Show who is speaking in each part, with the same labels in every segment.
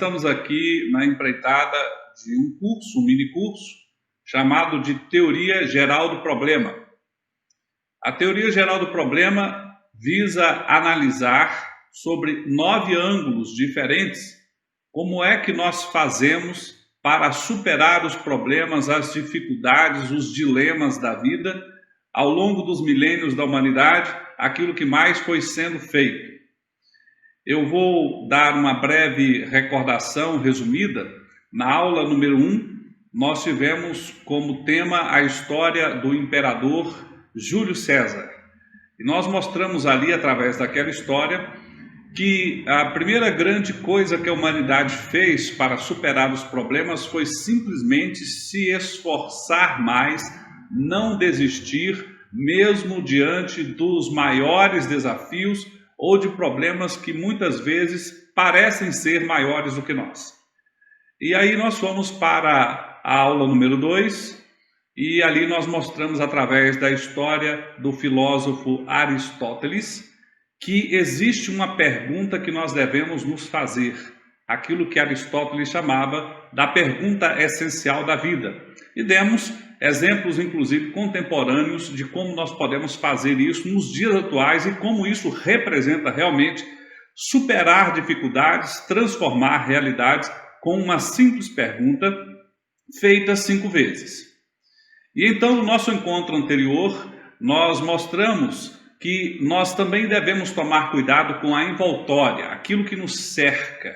Speaker 1: estamos aqui na empreitada de um curso, um mini curso, chamado de Teoria Geral do Problema. A Teoria Geral do Problema visa analisar sobre 9 ângulos diferentes como é que nós fazemos para superar os problemas, as dificuldades, os dilemas da vida ao longo dos milênios da humanidade, aquilo que mais foi sendo feito. Eu vou dar uma breve recordação resumida. Na aula número 1, nós tivemos como tema a história do imperador Júlio César. E nós mostramos ali, através daquela história, que a primeira grande coisa que a humanidade fez para superar os problemas foi simplesmente se esforçar mais, não desistir, mesmo diante dos maiores desafios ou de problemas que muitas vezes parecem ser maiores do que nós. E aí nós fomos para a aula número 2, e ali nós mostramos através da história do filósofo Aristóteles que existe uma pergunta que nós devemos nos fazer, aquilo que Aristóteles chamava da pergunta essencial da vida. E demos exemplos, inclusive, contemporâneos de como nós podemos fazer isso nos dias atuais e como isso representa realmente superar dificuldades, transformar realidades com uma simples pergunta feita 5 vezes. E então, no nosso encontro anterior, nós mostramos que nós também devemos tomar cuidado com a envoltória, aquilo que nos cerca.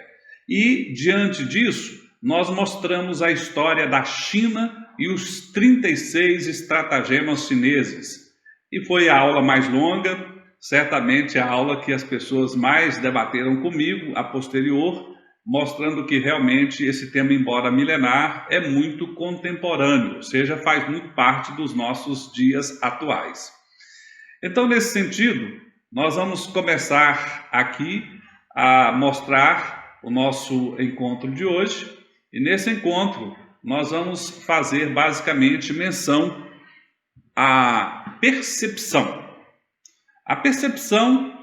Speaker 1: E, diante disso, nós mostramos a história da China e os 36 estratagemas chineses. E foi a aula mais longa, certamente a aula que as pessoas mais debateram comigo, a posterior, mostrando que realmente esse tema, embora milenar, é muito contemporâneo, ou seja, faz muito parte dos nossos dias atuais. Então, nesse sentido, nós vamos começar aqui a mostrar o nosso encontro de hoje, e nesse encontro nós vamos fazer basicamente menção à percepção. A percepção,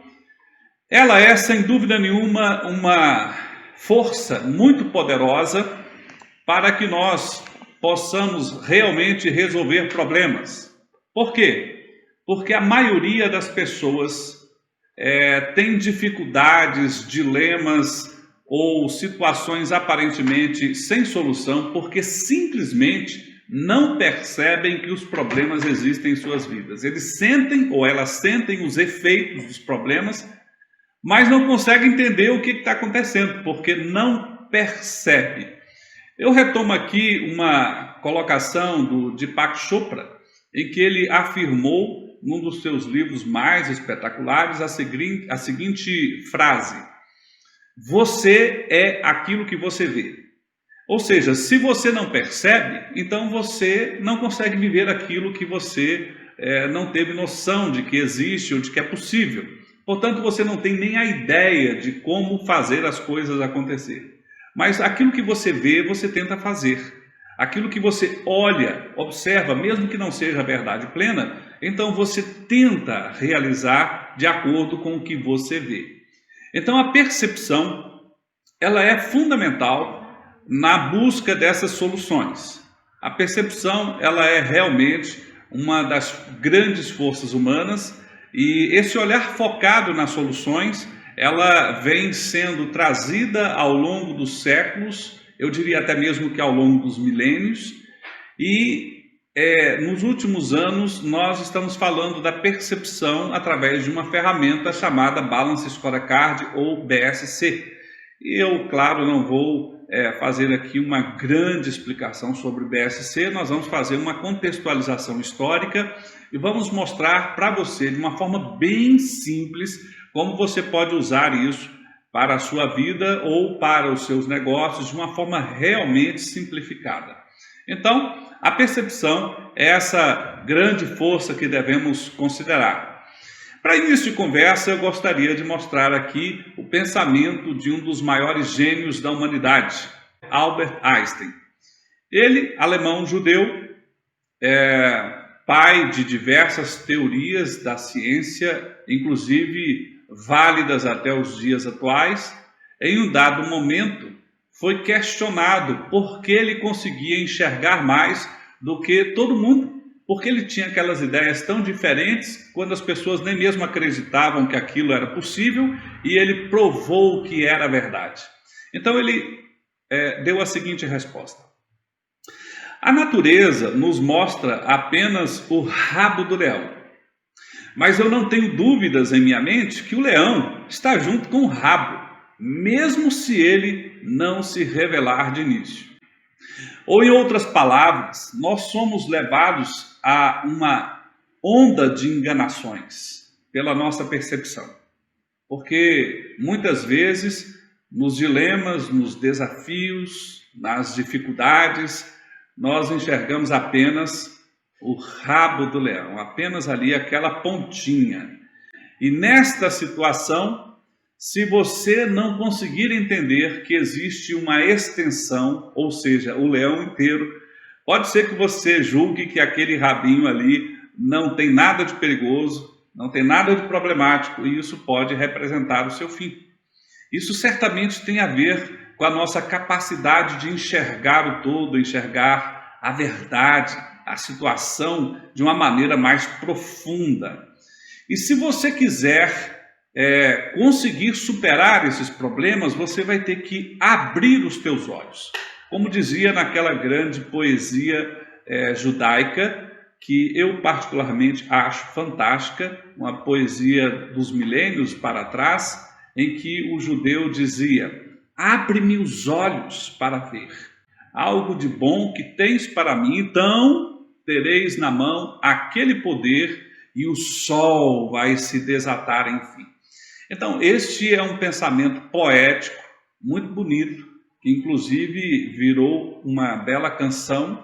Speaker 1: ela é sem dúvida nenhuma uma força muito poderosa para que nós possamos realmente resolver problemas. Por quê? Porque a maioria das pessoas tem dificuldades, dilemas ou situações aparentemente sem solução porque simplesmente não percebem que os problemas existem em suas vidas. Eles sentem ou elas sentem os efeitos dos problemas, mas não conseguem entender o que está acontecendo, porque não percebe. Eu retomo aqui uma colocação do Deepak Chopra, em que ele afirmou, num dos seus livros mais espetaculares, a seguinte frase: você é aquilo que você vê. Ou seja, se você não percebe, então você não consegue viver aquilo que você não teve noção de que existe ou de que é possível. Portanto, você não tem nem a ideia de como fazer as coisas acontecer. Mas aquilo que você vê, você tenta fazer. Aquilo que você olha, observa, mesmo que não seja a verdade plena, então você tenta realizar de acordo com o que você vê. Então a percepção, ela é fundamental na busca dessas soluções. A percepção, ela é realmente uma das grandes forças humanas, e esse olhar focado nas soluções, ela vem sendo trazida ao longo dos séculos, eu diria até mesmo que ao longo dos milênios, e nos últimos anos nós estamos falando da percepção através de uma ferramenta chamada Balanced Scorecard ou BSC. E eu, claro, não vou fazer aqui uma grande explicação sobre o BSC, nós vamos fazer uma contextualização histórica e vamos mostrar para você de uma forma bem simples como você pode usar isso para a sua vida ou para os seus negócios de uma forma realmente simplificada. Então, a percepção é essa grande força que devemos considerar. Para início de conversa, eu gostaria de mostrar aqui o pensamento de um dos maiores gênios da humanidade, Albert Einstein. Ele, alemão judeu, pai de diversas teorias da ciência, inclusive válidas até os dias atuais, em um dado momento foi questionado porque ele conseguia enxergar mais do que todo mundo, porque ele tinha aquelas ideias tão diferentes, quando as pessoas nem mesmo acreditavam que aquilo era possível, e ele provou que era verdade. Então ele deu a seguinte resposta: a natureza nos mostra apenas o rabo do leão, mas eu não tenho dúvidas em minha mente que o leão está junto com o rabo, mesmo se ele não se revelar de início. Ou, em outras palavras, nós somos levados a uma onda de enganações pela nossa percepção. Porque muitas vezes, nos dilemas, nos desafios, nas dificuldades, nós enxergamos apenas o rabo do leão, apenas ali aquela pontinha. E nesta situação, se você não conseguir entender que existe uma extensão, ou seja, o leão inteiro, pode ser que você julgue que aquele rabinho ali não tem nada de perigoso, não tem nada de problemático, e isso pode representar o seu fim. Isso certamente tem a ver com a nossa capacidade de enxergar o todo, enxergar a verdade, a situação de uma maneira mais profunda. E se você quiser conseguir superar esses problemas, você vai ter que abrir os teus olhos. Como dizia naquela grande poesia judaica, que eu particularmente acho fantástica, uma poesia dos milênios para trás, em que o judeu dizia: abre-me os olhos para ver algo de bom que tens para mim, então tereis na mão aquele poder e o sol vai se desatar, enfim. Então, este é um pensamento poético, muito bonito, que inclusive virou uma bela canção,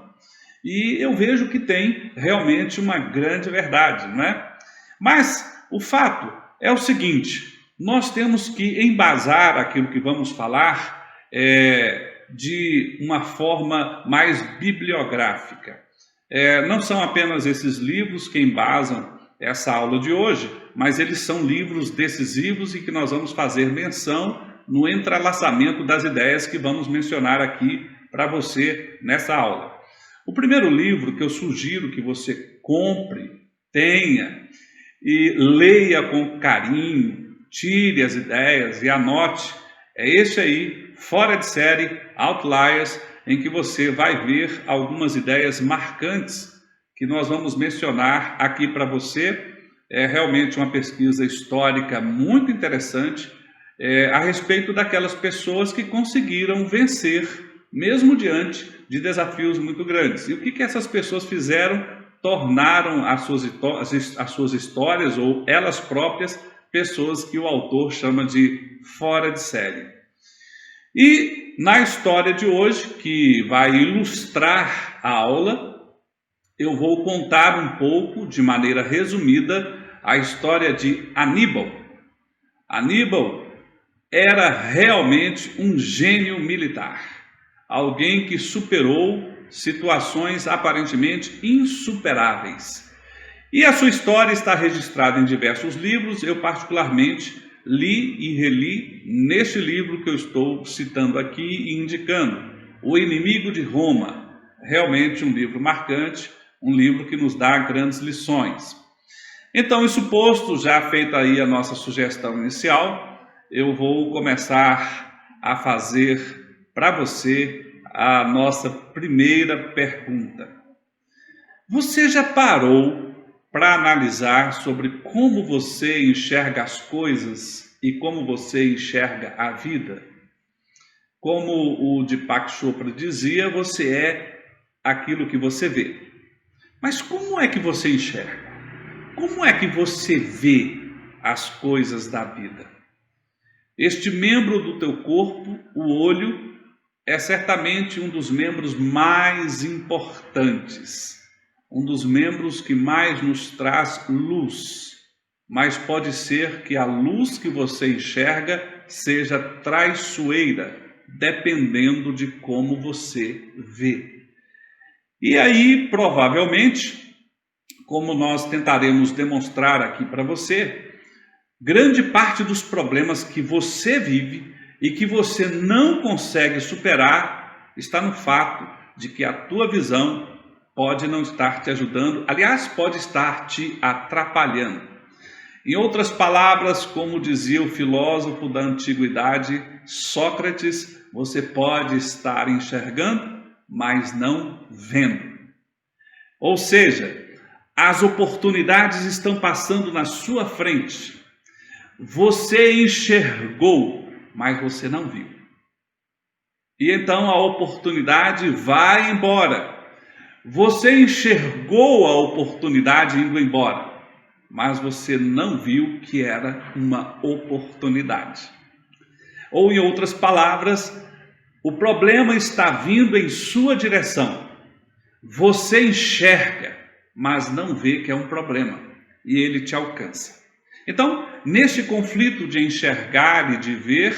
Speaker 1: e eu vejo que tem realmente uma grande verdade, não é? Mas o fato é o seguinte: nós temos que embasar aquilo que vamos falar de uma forma mais bibliográfica. Não são apenas esses livros que embasam essa aula de hoje, mas eles são livros decisivos e que nós vamos fazer menção no entrelaçamento das ideias que vamos mencionar aqui para você nessa aula. O primeiro livro que eu sugiro que você compre, tenha e leia com carinho, tire as ideias e anote, é esse aí, Fora de Série, Outliers, em que você vai ver algumas ideias marcantes que nós vamos mencionar aqui para você. É realmente uma pesquisa histórica muito interessante a respeito daquelas pessoas que conseguiram vencer, mesmo diante de desafios muito grandes. E o que essas pessoas fizeram? Tornaram as suas histórias, ou elas próprias, pessoas que o autor chama de fora de série. E na história de hoje, que vai ilustrar a aula, eu vou contar um pouco, de maneira resumida, a história de Aníbal. Aníbal era realmente um gênio militar, alguém que superou situações aparentemente insuperáveis. E a sua história está registrada em diversos livros. Eu particularmente li e reli neste livro que eu estou citando aqui e indicando, O Inimigo de Roma. Realmente um livro marcante, um livro que nos dá grandes lições. Então, isso posto, já feita aí a nossa sugestão inicial, eu vou começar a fazer para você a nossa primeira pergunta. Você já parou para analisar sobre como você enxerga as coisas e como você enxerga a vida? Como o Deepak Chopra dizia, você é aquilo que você vê. Mas como é que você enxerga? Como é que você vê as coisas da vida? Este membro do teu corpo, o olho, é certamente um dos membros mais importantes, um dos membros que mais nos traz luz, mas pode ser que a luz que você enxerga seja traiçoeira, dependendo de como você vê. E aí, provavelmente, como nós tentaremos demonstrar aqui para você, grande parte dos problemas que você vive e que você não consegue superar está no fato de que a tua visão pode não estar te ajudando, aliás, pode estar te atrapalhando. Em outras palavras, como dizia o filósofo da antiguidade, Sócrates, você pode estar enxergando, mas não vendo. Ou seja, as oportunidades estão passando na sua frente. Você enxergou, mas você não viu. E então a oportunidade vai embora. Você enxergou a oportunidade indo embora, mas você não viu que era uma oportunidade. Ou, em outras palavras, o problema está vindo em sua direção. Você enxerga, mas não vê que é um problema, e ele te alcança. Então, neste conflito de enxergar e de ver,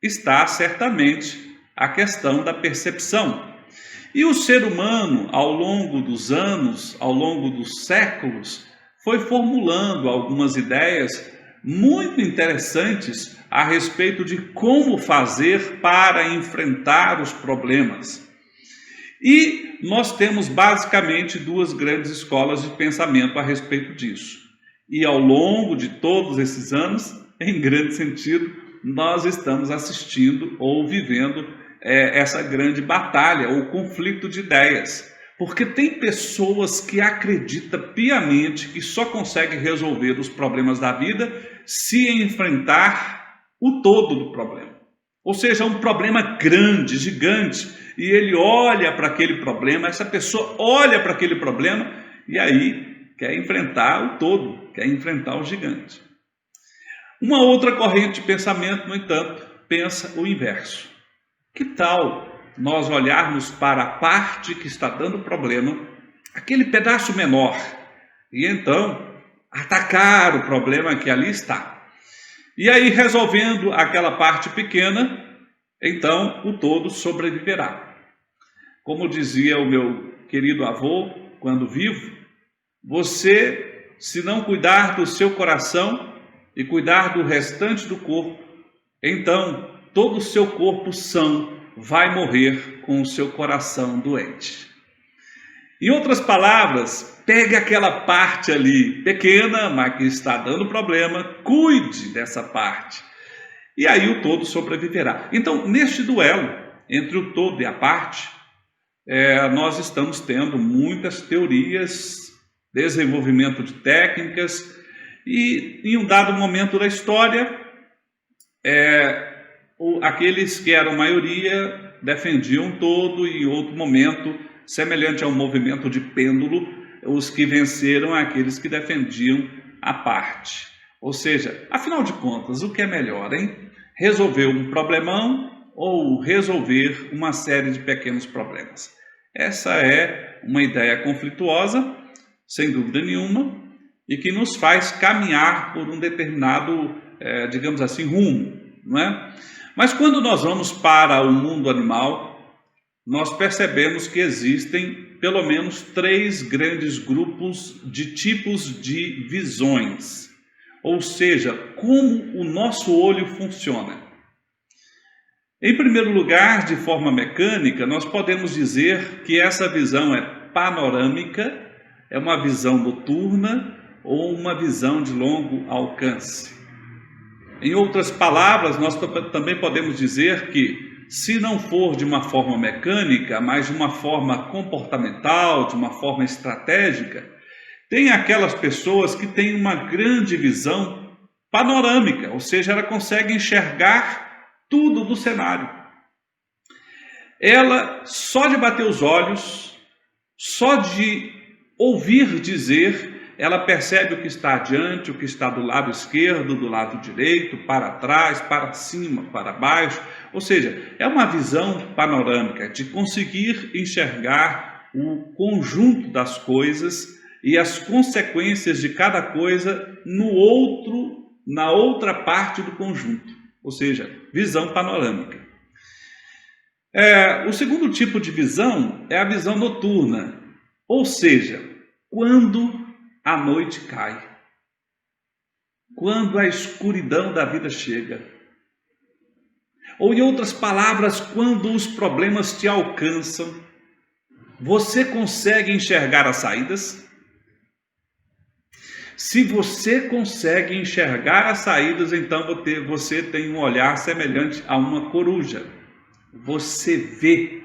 Speaker 1: está certamente a questão da percepção. E o ser humano, ao longo dos anos, ao longo dos séculos, foi formulando algumas ideias muito interessantes a respeito de como fazer para enfrentar os problemas. E nós temos basicamente duas grandes escolas de pensamento a respeito disso. E ao longo de todos esses anos, em grande sentido, nós estamos assistindo ou vivendo essa grande batalha ou conflito de ideias. Porque tem pessoas que acreditam piamente que só conseguem resolver os problemas da vida se enfrentar o todo do problema. Ou seja, um problema grande, gigante, e ele olha para aquele problema, essa pessoa olha para aquele problema e aí quer enfrentar o todo, quer enfrentar o gigante. Uma outra corrente de pensamento, no entanto, pensa o inverso. Que tal nós olharmos para a parte que está dando problema, aquele pedaço menor, e então atacar o problema que ali está? E aí, resolvendo aquela parte pequena, então o todo sobreviverá. Como dizia o meu querido avô, quando vivo, você, se não cuidar do seu coração e cuidar do restante do corpo, então todo o seu corpo são vai morrer com o seu coração doente. Em outras palavras, pegue aquela parte ali pequena, mas que está dando problema, cuide dessa parte. E aí o todo sobreviverá. Então, neste duelo entre o todo e a parte, nós estamos tendo muitas teorias, desenvolvimento de técnicas, e em um dado momento da história, aqueles que eram maioria defendiam todo, e em outro momento, semelhante a um movimento de pêndulo, os que venceram aqueles que defendiam a parte. Ou seja, afinal de contas, o que é melhor, hein? Resolver um problemão ou resolver uma série de pequenos problemas? Essa é uma ideia conflituosa, sem dúvida nenhuma, e que nos faz caminhar por um determinado, digamos assim, rumo, não é? Mas quando nós vamos para o mundo animal, nós percebemos que existem pelo menos 3 grandes grupos de tipos de visões, ou seja, como o nosso olho funciona. Em primeiro lugar, de forma mecânica, nós podemos dizer que essa visão é panorâmica, é uma visão noturna ou uma visão de longo alcance. Em outras palavras, nós também podemos dizer que, se não for de uma forma mecânica, mas de uma forma comportamental, de uma forma estratégica, tem aquelas pessoas que têm uma grande visão panorâmica, ou seja, ela consegue enxergar tudo do cenário. Ela, só de bater os olhos, só de ouvir dizer, ela percebe o que está adiante, o que está do lado esquerdo, do lado direito, para trás, para cima, para baixo. Ou seja, é uma visão panorâmica de conseguir enxergar o conjunto das coisas e as consequências de cada coisa na outra parte do conjunto. Ou seja, visão panorâmica. O segundo tipo de visão é a visão noturna, ou seja, quando a noite cai, quando a escuridão da vida chega. Ou, em outras palavras, quando os problemas te alcançam, você consegue enxergar as saídas? Se você consegue enxergar as saídas, então você tem um olhar semelhante a uma coruja. Você vê.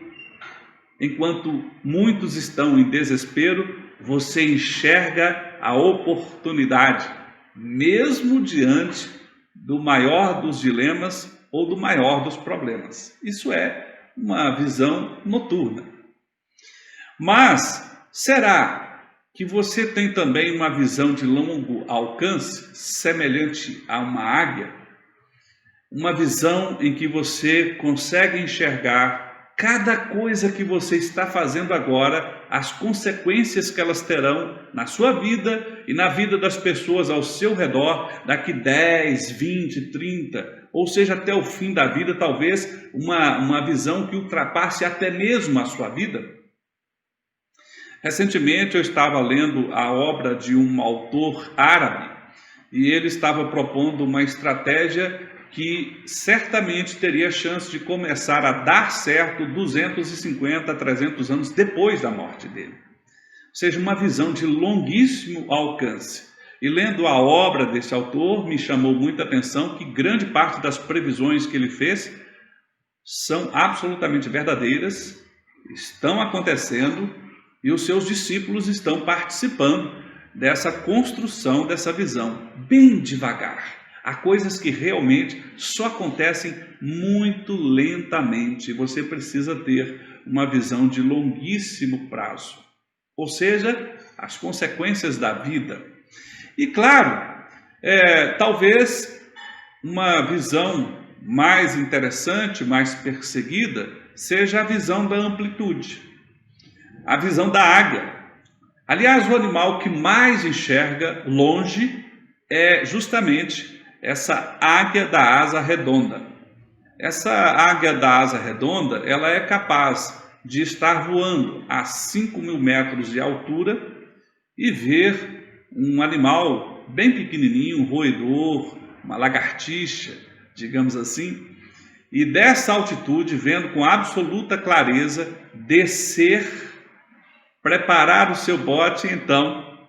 Speaker 1: Enquanto muitos estão em desespero, você enxerga a oportunidade, mesmo diante do maior dos dilemas ou do maior dos problemas. Isso é uma visão noturna. Mas será que você tem também uma visão de longo alcance, semelhante a uma águia? Uma visão em que você consegue enxergar cada coisa que você está fazendo agora, as consequências que elas terão na sua vida e na vida das pessoas ao seu redor, daqui 10, 20, 30, ou seja, até o fim da vida, talvez uma visão que ultrapasse até mesmo a sua vida. Recentemente eu estava lendo a obra de um autor árabe e ele estava propondo uma estratégia que certamente teria chance de começar a dar certo 250, 300 anos depois da morte dele. Ou seja, uma visão de longuíssimo alcance. E lendo a obra desse autor, me chamou muita atenção que grande parte das previsões que ele fez são absolutamente verdadeiras, estão acontecendo e os seus discípulos estão participando dessa construção, dessa visão, bem devagar. Há coisas que realmente só acontecem muito lentamente. Você precisa ter uma visão de longuíssimo prazo. Ou seja, as consequências da vida. E claro, talvez uma visão mais interessante, mais perseguida, seja a visão da amplitude. A visão da águia. Aliás, o animal que mais enxerga longe é justamente essa águia da asa redonda. Essa águia da asa redonda, ela é capaz de estar voando a 5.000 metros de altura e ver um animal bem pequenininho, um roedor, uma lagartixa, digamos assim, e dessa altitude, vendo com absoluta clareza, descer, preparar o seu bote e então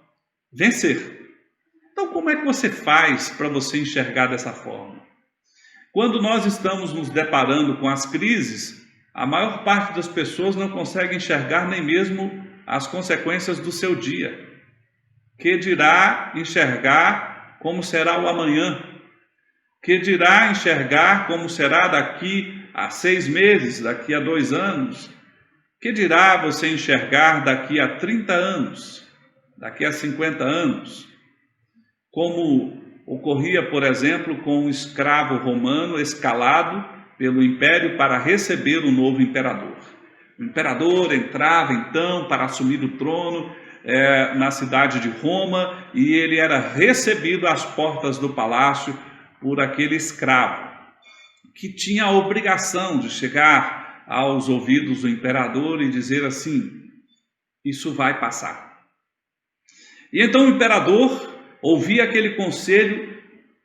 Speaker 1: vencer. Então, como é que você faz para você enxergar dessa forma? Quando nós estamos nos deparando com as crises, a maior parte das pessoas não consegue enxergar nem mesmo as consequências do seu dia. Que dirá enxergar como será o amanhã? Que dirá enxergar como será daqui a 6 meses, daqui a 2 anos? Que dirá você enxergar daqui a 30 anos, daqui a 50 anos? Como ocorria, por exemplo, com um escravo romano escalado pelo império para receber o novo imperador. O imperador entrava então para assumir o trono na cidade de Roma e ele era recebido às portas do palácio por aquele escravo, que tinha a obrigação de chegar aos ouvidos do imperador e dizer assim: isso vai passar. E então o imperador ouvia aquele conselho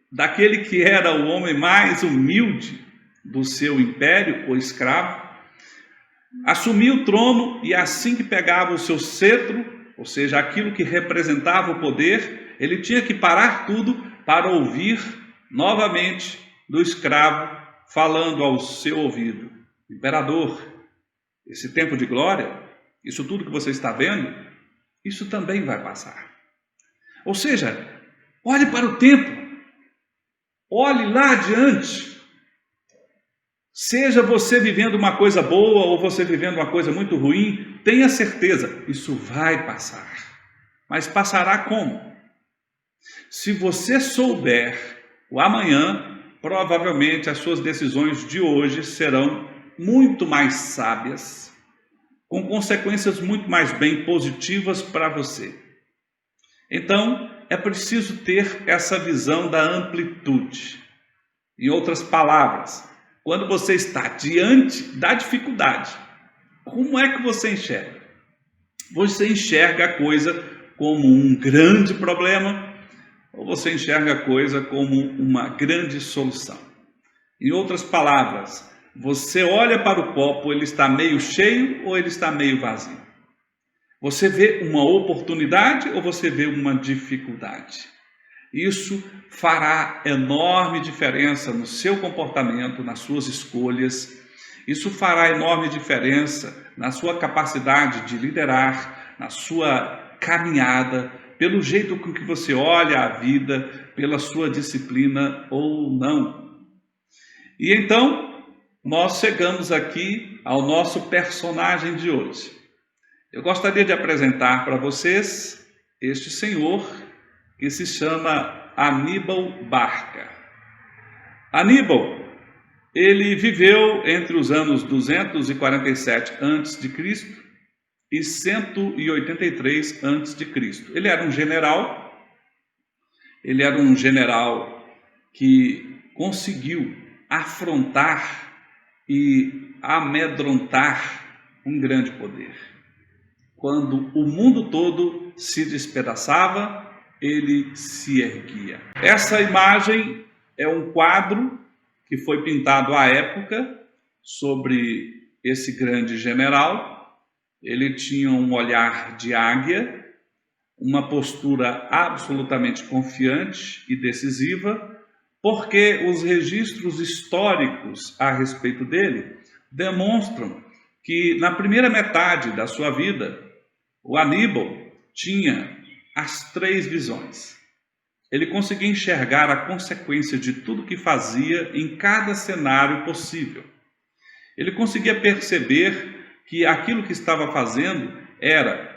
Speaker 1: daquele que era o homem mais humilde do seu império, o escravo, assumia o trono e assim que pegava o seu cetro, ou seja, aquilo que representava o poder, ele tinha que parar tudo para ouvir novamente do escravo falando ao seu ouvido: imperador, esse tempo de glória, isso tudo que você está vendo, isso também vai passar. Ou seja, olhe para o tempo, olhe lá adiante. Seja você vivendo uma coisa boa ou você vivendo uma coisa muito ruim, tenha certeza, isso vai passar. Mas passará como? Se você souber o amanhã, provavelmente as suas decisões de hoje serão muito mais sábias, com consequências muito mais bem positivas para você. Então, é preciso ter essa visão da amplitude. Em outras palavras, quando você está diante da dificuldade, como é que você enxerga? Você enxerga a coisa como um grande problema ou você enxerga a coisa como uma grande solução? Em outras palavras, você olha para o copo, ele está meio cheio ou ele está meio vazio? Você vê uma oportunidade ou você vê uma dificuldade? Isso fará enorme diferença no seu comportamento, nas suas escolhas. Isso fará enorme diferença na sua capacidade de liderar, na sua caminhada, pelo jeito com que você olha a vida, pela sua disciplina ou não. E então, nós chegamos aqui ao nosso personagem de hoje. Eu gostaria de apresentar para vocês este senhor que se chama Aníbal Barca. Aníbal, ele viveu entre os anos 247 a.C. e 183 a.C. Ele era um general que conseguiu afrontar e amedrontar um grande poder. Quando o mundo todo se despedaçava, ele se erguia. Essa imagem é um quadro que foi pintado à época sobre esse grande general. Ele tinha um olhar de águia, uma postura absolutamente confiante e decisiva, porque os registros históricos a respeito dele demonstram que na primeira metade da sua vida, o Aníbal tinha as 3 visões. Ele conseguia enxergar a consequência de tudo que fazia em cada cenário possível. Ele conseguia perceber que aquilo que estava fazendo era,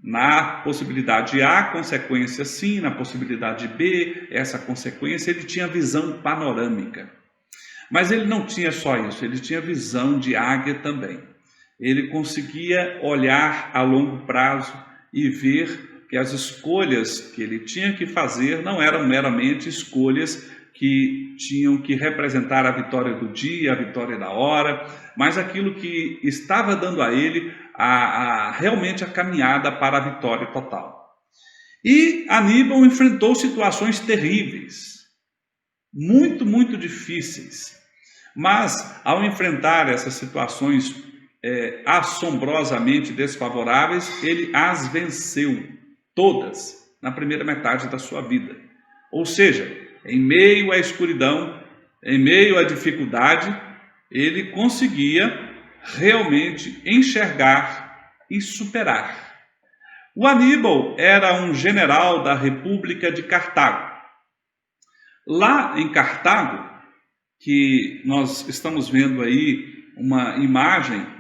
Speaker 1: na possibilidade A, consequência sim, na possibilidade B, essa consequência. Ele tinha visão panorâmica. Mas ele não tinha só isso, ele tinha visão de águia também. Ele conseguia olhar a longo prazo e ver que as escolhas que ele tinha que fazer não eram meramente escolhas que tinham que representar a vitória do dia, a vitória da hora, mas aquilo que estava dando a ele realmente a caminhada para a vitória total. E Aníbal enfrentou situações terríveis, muito difíceis, mas ao enfrentar essas situações assombrosamente desfavoráveis, ele as venceu todas na primeira metade da sua vida. Ou seja, em meio à escuridão, em meio à dificuldade, ele conseguia realmente enxergar e superar. O Aníbal era um general da República de Cartago. Lá em Cartago, que nós estamos vendo aí uma imagem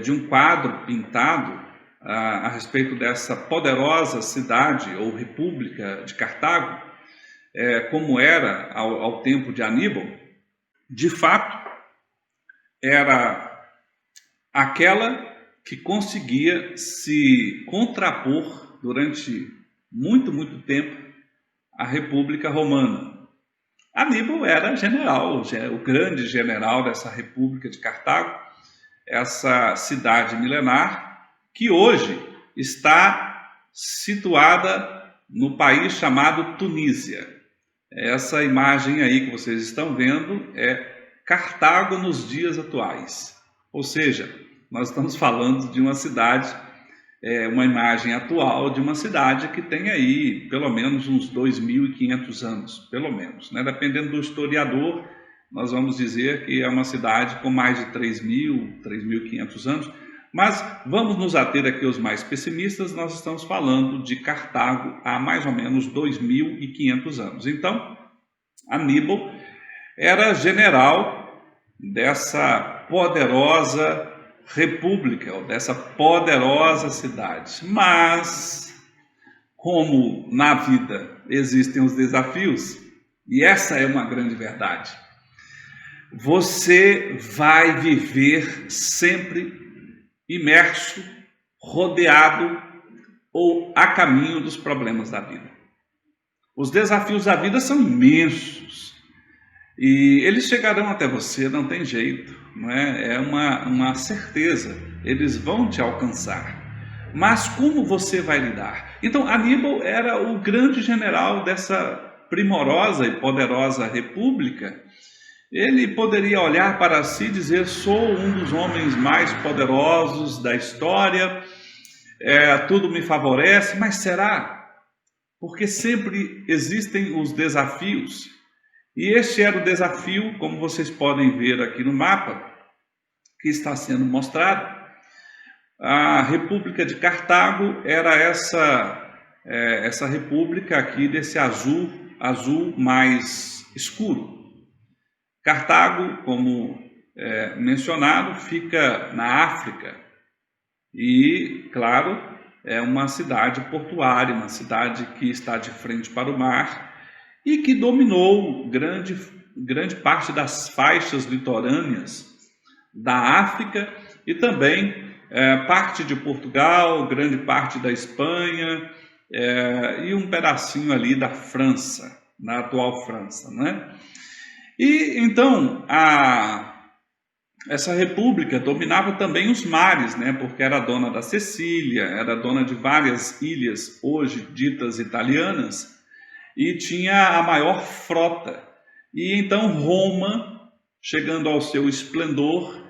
Speaker 1: de um quadro pintado a respeito dessa poderosa cidade ou república de Cartago, como era ao tempo de Aníbal, de fato, era aquela que conseguia se contrapor durante muito tempo à República Romana. Aníbal era general, o grande general dessa República de Cartago, essa cidade milenar, que hoje está situada no país chamado Tunísia. Essa imagem aí que vocês estão vendo é Cartago nos dias atuais. Ou seja, nós estamos falando de uma cidade, uma imagem atual de uma cidade que tem aí pelo menos uns 2.500 anos, pelo menos, né? Dependendo do historiador, nós vamos dizer que é uma cidade com mais de 3.500 anos, mas vamos nos ater aqui aos mais pessimistas. Nós estamos falando de Cartago há mais ou menos 2.500 anos. Então, Aníbal era general dessa poderosa república, ou dessa poderosa cidade. Mas, como na vida existem os desafios, e essa é uma grande verdade, você vai viver sempre imerso, rodeado ou a caminho dos problemas da vida. Os desafios da vida são imensos e eles chegarão até você, não tem jeito, não é? É uma certeza, eles vão te alcançar. Mas como você vai lidar? Então, Aníbal era o grande general dessa primorosa e poderosa república Ele poderia olhar para si e dizer: sou um dos homens mais poderosos da história, tudo me favorece, mas será? Porque sempre existem os desafios. E este era o desafio, como vocês podem ver aqui no mapa, que está sendo mostrado. A República de Cartago era essa república aqui desse azul mais escuro. Cartago, como mencionado, fica na África e, claro, é uma cidade portuária, uma cidade que está de frente para o mar e que dominou grande parte das faixas litorâneas da África e também parte de Portugal, grande parte da Espanha e um pedacinho ali da França, na atual França, né? E então essa república dominava também os mares, né? Porque era dona da Sicília, era dona de várias ilhas hoje ditas italianas e tinha a maior frota. E então Roma, chegando ao seu esplendor,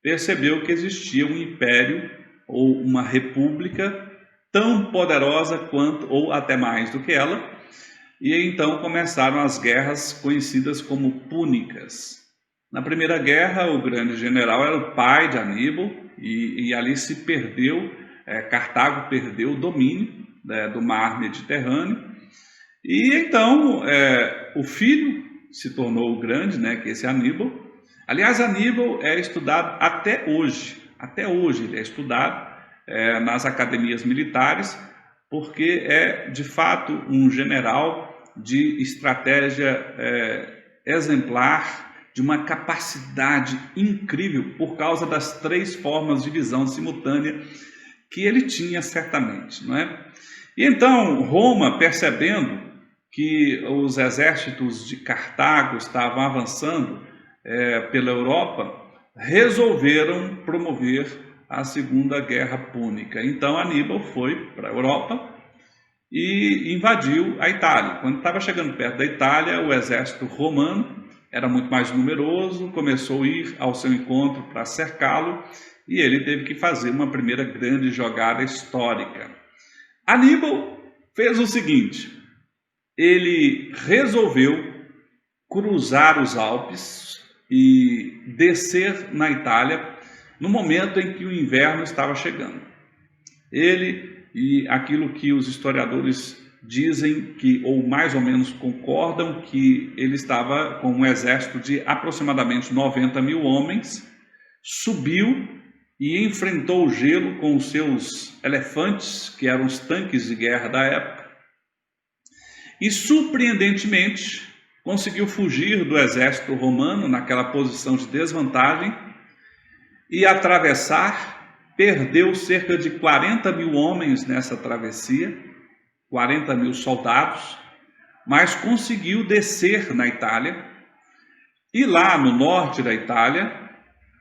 Speaker 1: percebeu que existia um império ou uma república tão poderosa quanto ou até mais do que ela. E então começaram as guerras conhecidas como púnicas. Na Primeira Guerra, o grande general era o pai de Aníbal e ali se perdeu, Cartago perdeu o domínio do mar Mediterrâneo. E então o filho se tornou o grande, né, que é esse Aníbal. Aliás, Aníbal é estudado até hoje ele é estudado nas academias militares, porque é de fato um general de estratégia exemplar, de uma capacidade incrível por causa das 3 formas de visão simultânea que ele tinha certamente, não é? E então Roma, percebendo que os exércitos de Cartago estavam avançando pela Europa, resolveram promover a Segunda Guerra Púnica. Então Aníbal foi para a Europa e invadiu a Itália. Quando estava chegando perto da Itália, o exército romano era muito mais numeroso, começou a ir ao seu encontro para cercá-lo e ele teve que fazer uma primeira grande jogada histórica. Aníbal fez o seguinte: ele resolveu cruzar os Alpes e descer na Itália no momento em que o inverno estava chegando. Ele e aquilo que os historiadores dizem ou mais ou menos concordam, que ele estava com um exército de aproximadamente 90 mil homens, subiu e enfrentou o gelo com os seus elefantes, que eram os tanques de guerra da época, e surpreendentemente conseguiu fugir do exército romano naquela posição de desvantagem e atravessar. Perdeu cerca de 40 mil homens nessa travessia, 40 mil soldados, mas conseguiu descer na Itália e lá no norte da Itália,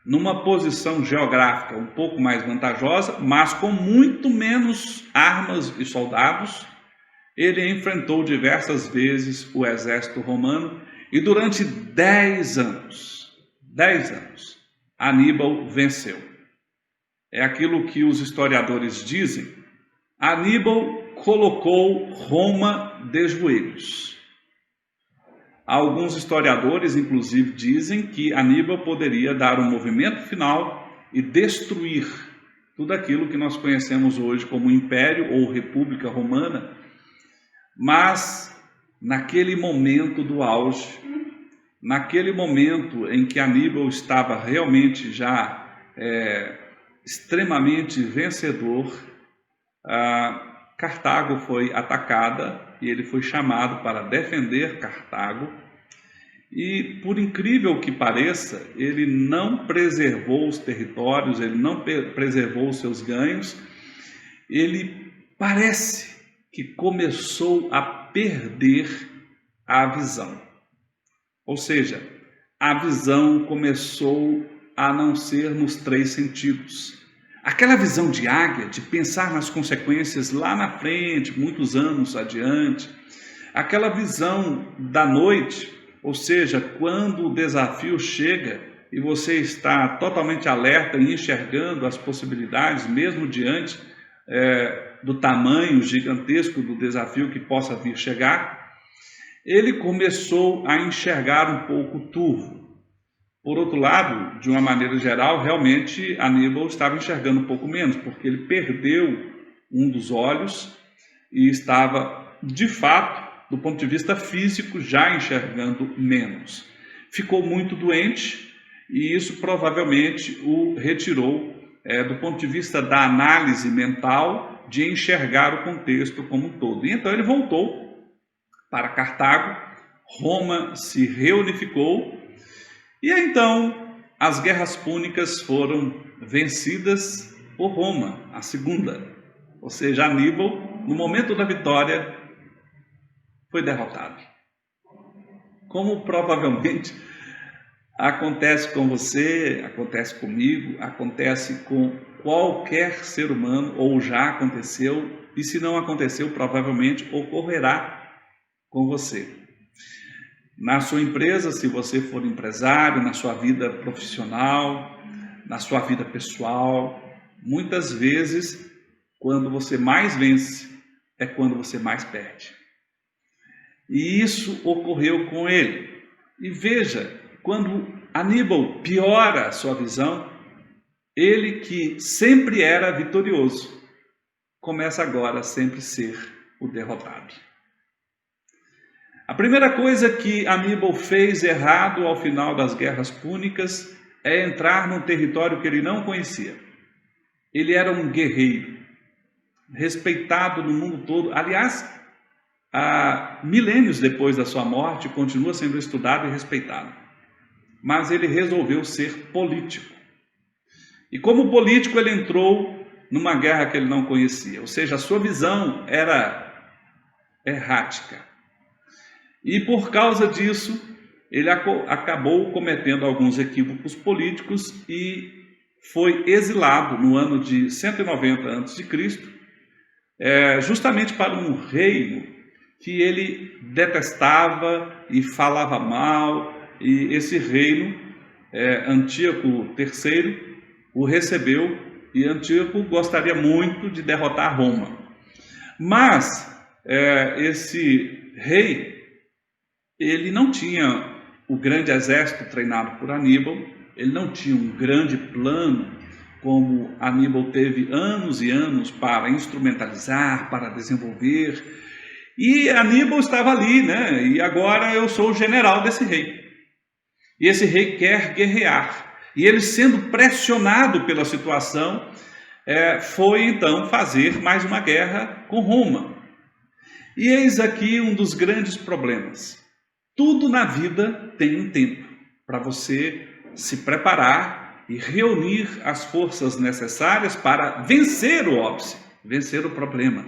Speaker 1: numa posição geográfica um pouco mais vantajosa, mas com muito menos armas e soldados, ele enfrentou diversas vezes o exército romano e durante 10 anos, Aníbal venceu. É aquilo que os historiadores dizem: Aníbal colocou Roma de joelhos. Alguns historiadores, inclusive, dizem que Aníbal poderia dar um movimento final e destruir tudo aquilo que nós conhecemos hoje como Império ou República Romana, mas naquele momento do auge, naquele momento em que Aníbal estava realmente já extremamente vencedor, Cartago foi atacada e ele foi chamado para defender Cartago. E, por incrível que pareça, ele não preservou os territórios, ele não preservou os seus ganhos. Ele parece que começou a perder a visão. Ou seja, a visão começou a não ser nos 3 sentidos. Aquela visão de águia, de pensar nas consequências lá na frente, muitos anos adiante. Aquela visão da noite, ou seja, quando o desafio chega e você está totalmente alerta e enxergando as possibilidades, mesmo diante do tamanho gigantesco do desafio que possa vir chegar, ele começou a enxergar um pouco turvo. Por outro lado, de uma maneira geral, realmente Aníbal estava enxergando um pouco menos, porque ele perdeu um dos olhos e estava, de fato, do ponto de vista físico, já enxergando menos. Ficou muito doente e isso provavelmente o retirou do ponto de vista da análise mental, de enxergar o contexto como um todo. E então ele voltou para Cartago, Roma se reunificou, e então as guerras púnicas foram vencidas por Roma, a segunda. Ou seja, Aníbal, no momento da vitória, foi derrotado. Como provavelmente acontece com você, acontece comigo, acontece com qualquer ser humano, ou já aconteceu, e se não aconteceu, provavelmente ocorrerá com você. Na sua empresa, se você for empresário, na sua vida profissional, na sua vida pessoal, muitas vezes, quando você mais vence, é quando você mais perde. E isso ocorreu com ele. E veja, quando Aníbal piora a sua visão, ele que sempre era vitorioso, começa agora a sempre ser o derrotado. A primeira coisa que Aníbal fez errado ao final das guerras púnicas é entrar num território que ele não conhecia. Ele era um guerreiro, respeitado no mundo todo. Aliás, há milênios depois da sua morte, continua sendo estudado e respeitado. Mas ele resolveu ser político. E como político ele entrou numa guerra que ele não conhecia. Ou seja, a sua visão era errática. E por causa disso, ele acabou cometendo alguns equívocos políticos e foi exilado no ano de 190 a.C., justamente para um reino que ele detestava e falava mal, e esse reino, Antíoco III, o recebeu, e Antíoco gostaria muito de derrotar Roma. Mas esse rei, ele não tinha o grande exército treinado por Aníbal, ele não tinha um grande plano, como Aníbal teve anos e anos para instrumentalizar, para desenvolver. E Aníbal estava ali, né? E agora eu sou o general desse rei. E esse rei quer guerrear. E ele, sendo pressionado pela situação, foi então fazer mais uma guerra com Roma. E eis aqui um dos grandes problemas. Tudo na vida tem um tempo para você se preparar e reunir as forças necessárias para vencer o óbice, vencer o problema.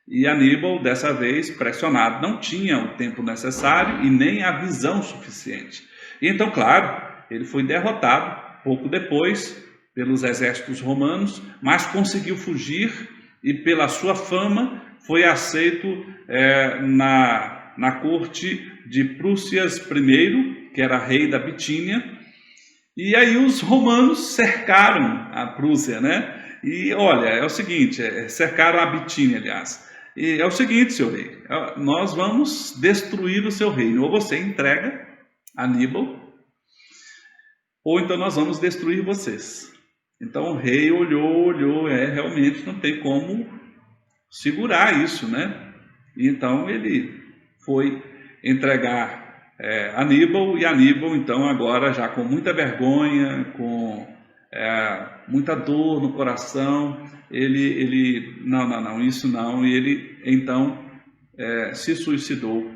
Speaker 1: E Aníbal, dessa vez, pressionado, não tinha o tempo necessário e nem a visão suficiente. E então, claro, ele foi derrotado pouco depois pelos exércitos romanos, mas conseguiu fugir e pela sua fama foi aceito na corte de Prúsias I, que era rei da Bitínia, e aí os romanos cercaram a Prússia, né? E olha, é o seguinte, cercaram a Bitínia, aliás. E é o seguinte, seu rei, nós vamos destruir o seu reino. Ou você entrega Aníbal, ou então nós vamos destruir vocês. Então o rei olhou, realmente não tem como segurar isso, né? E então ele foi entregar Aníbal, e Aníbal, então, agora já com muita vergonha, com muita dor no coração, ele não, isso não, e ele, então, se suicidou,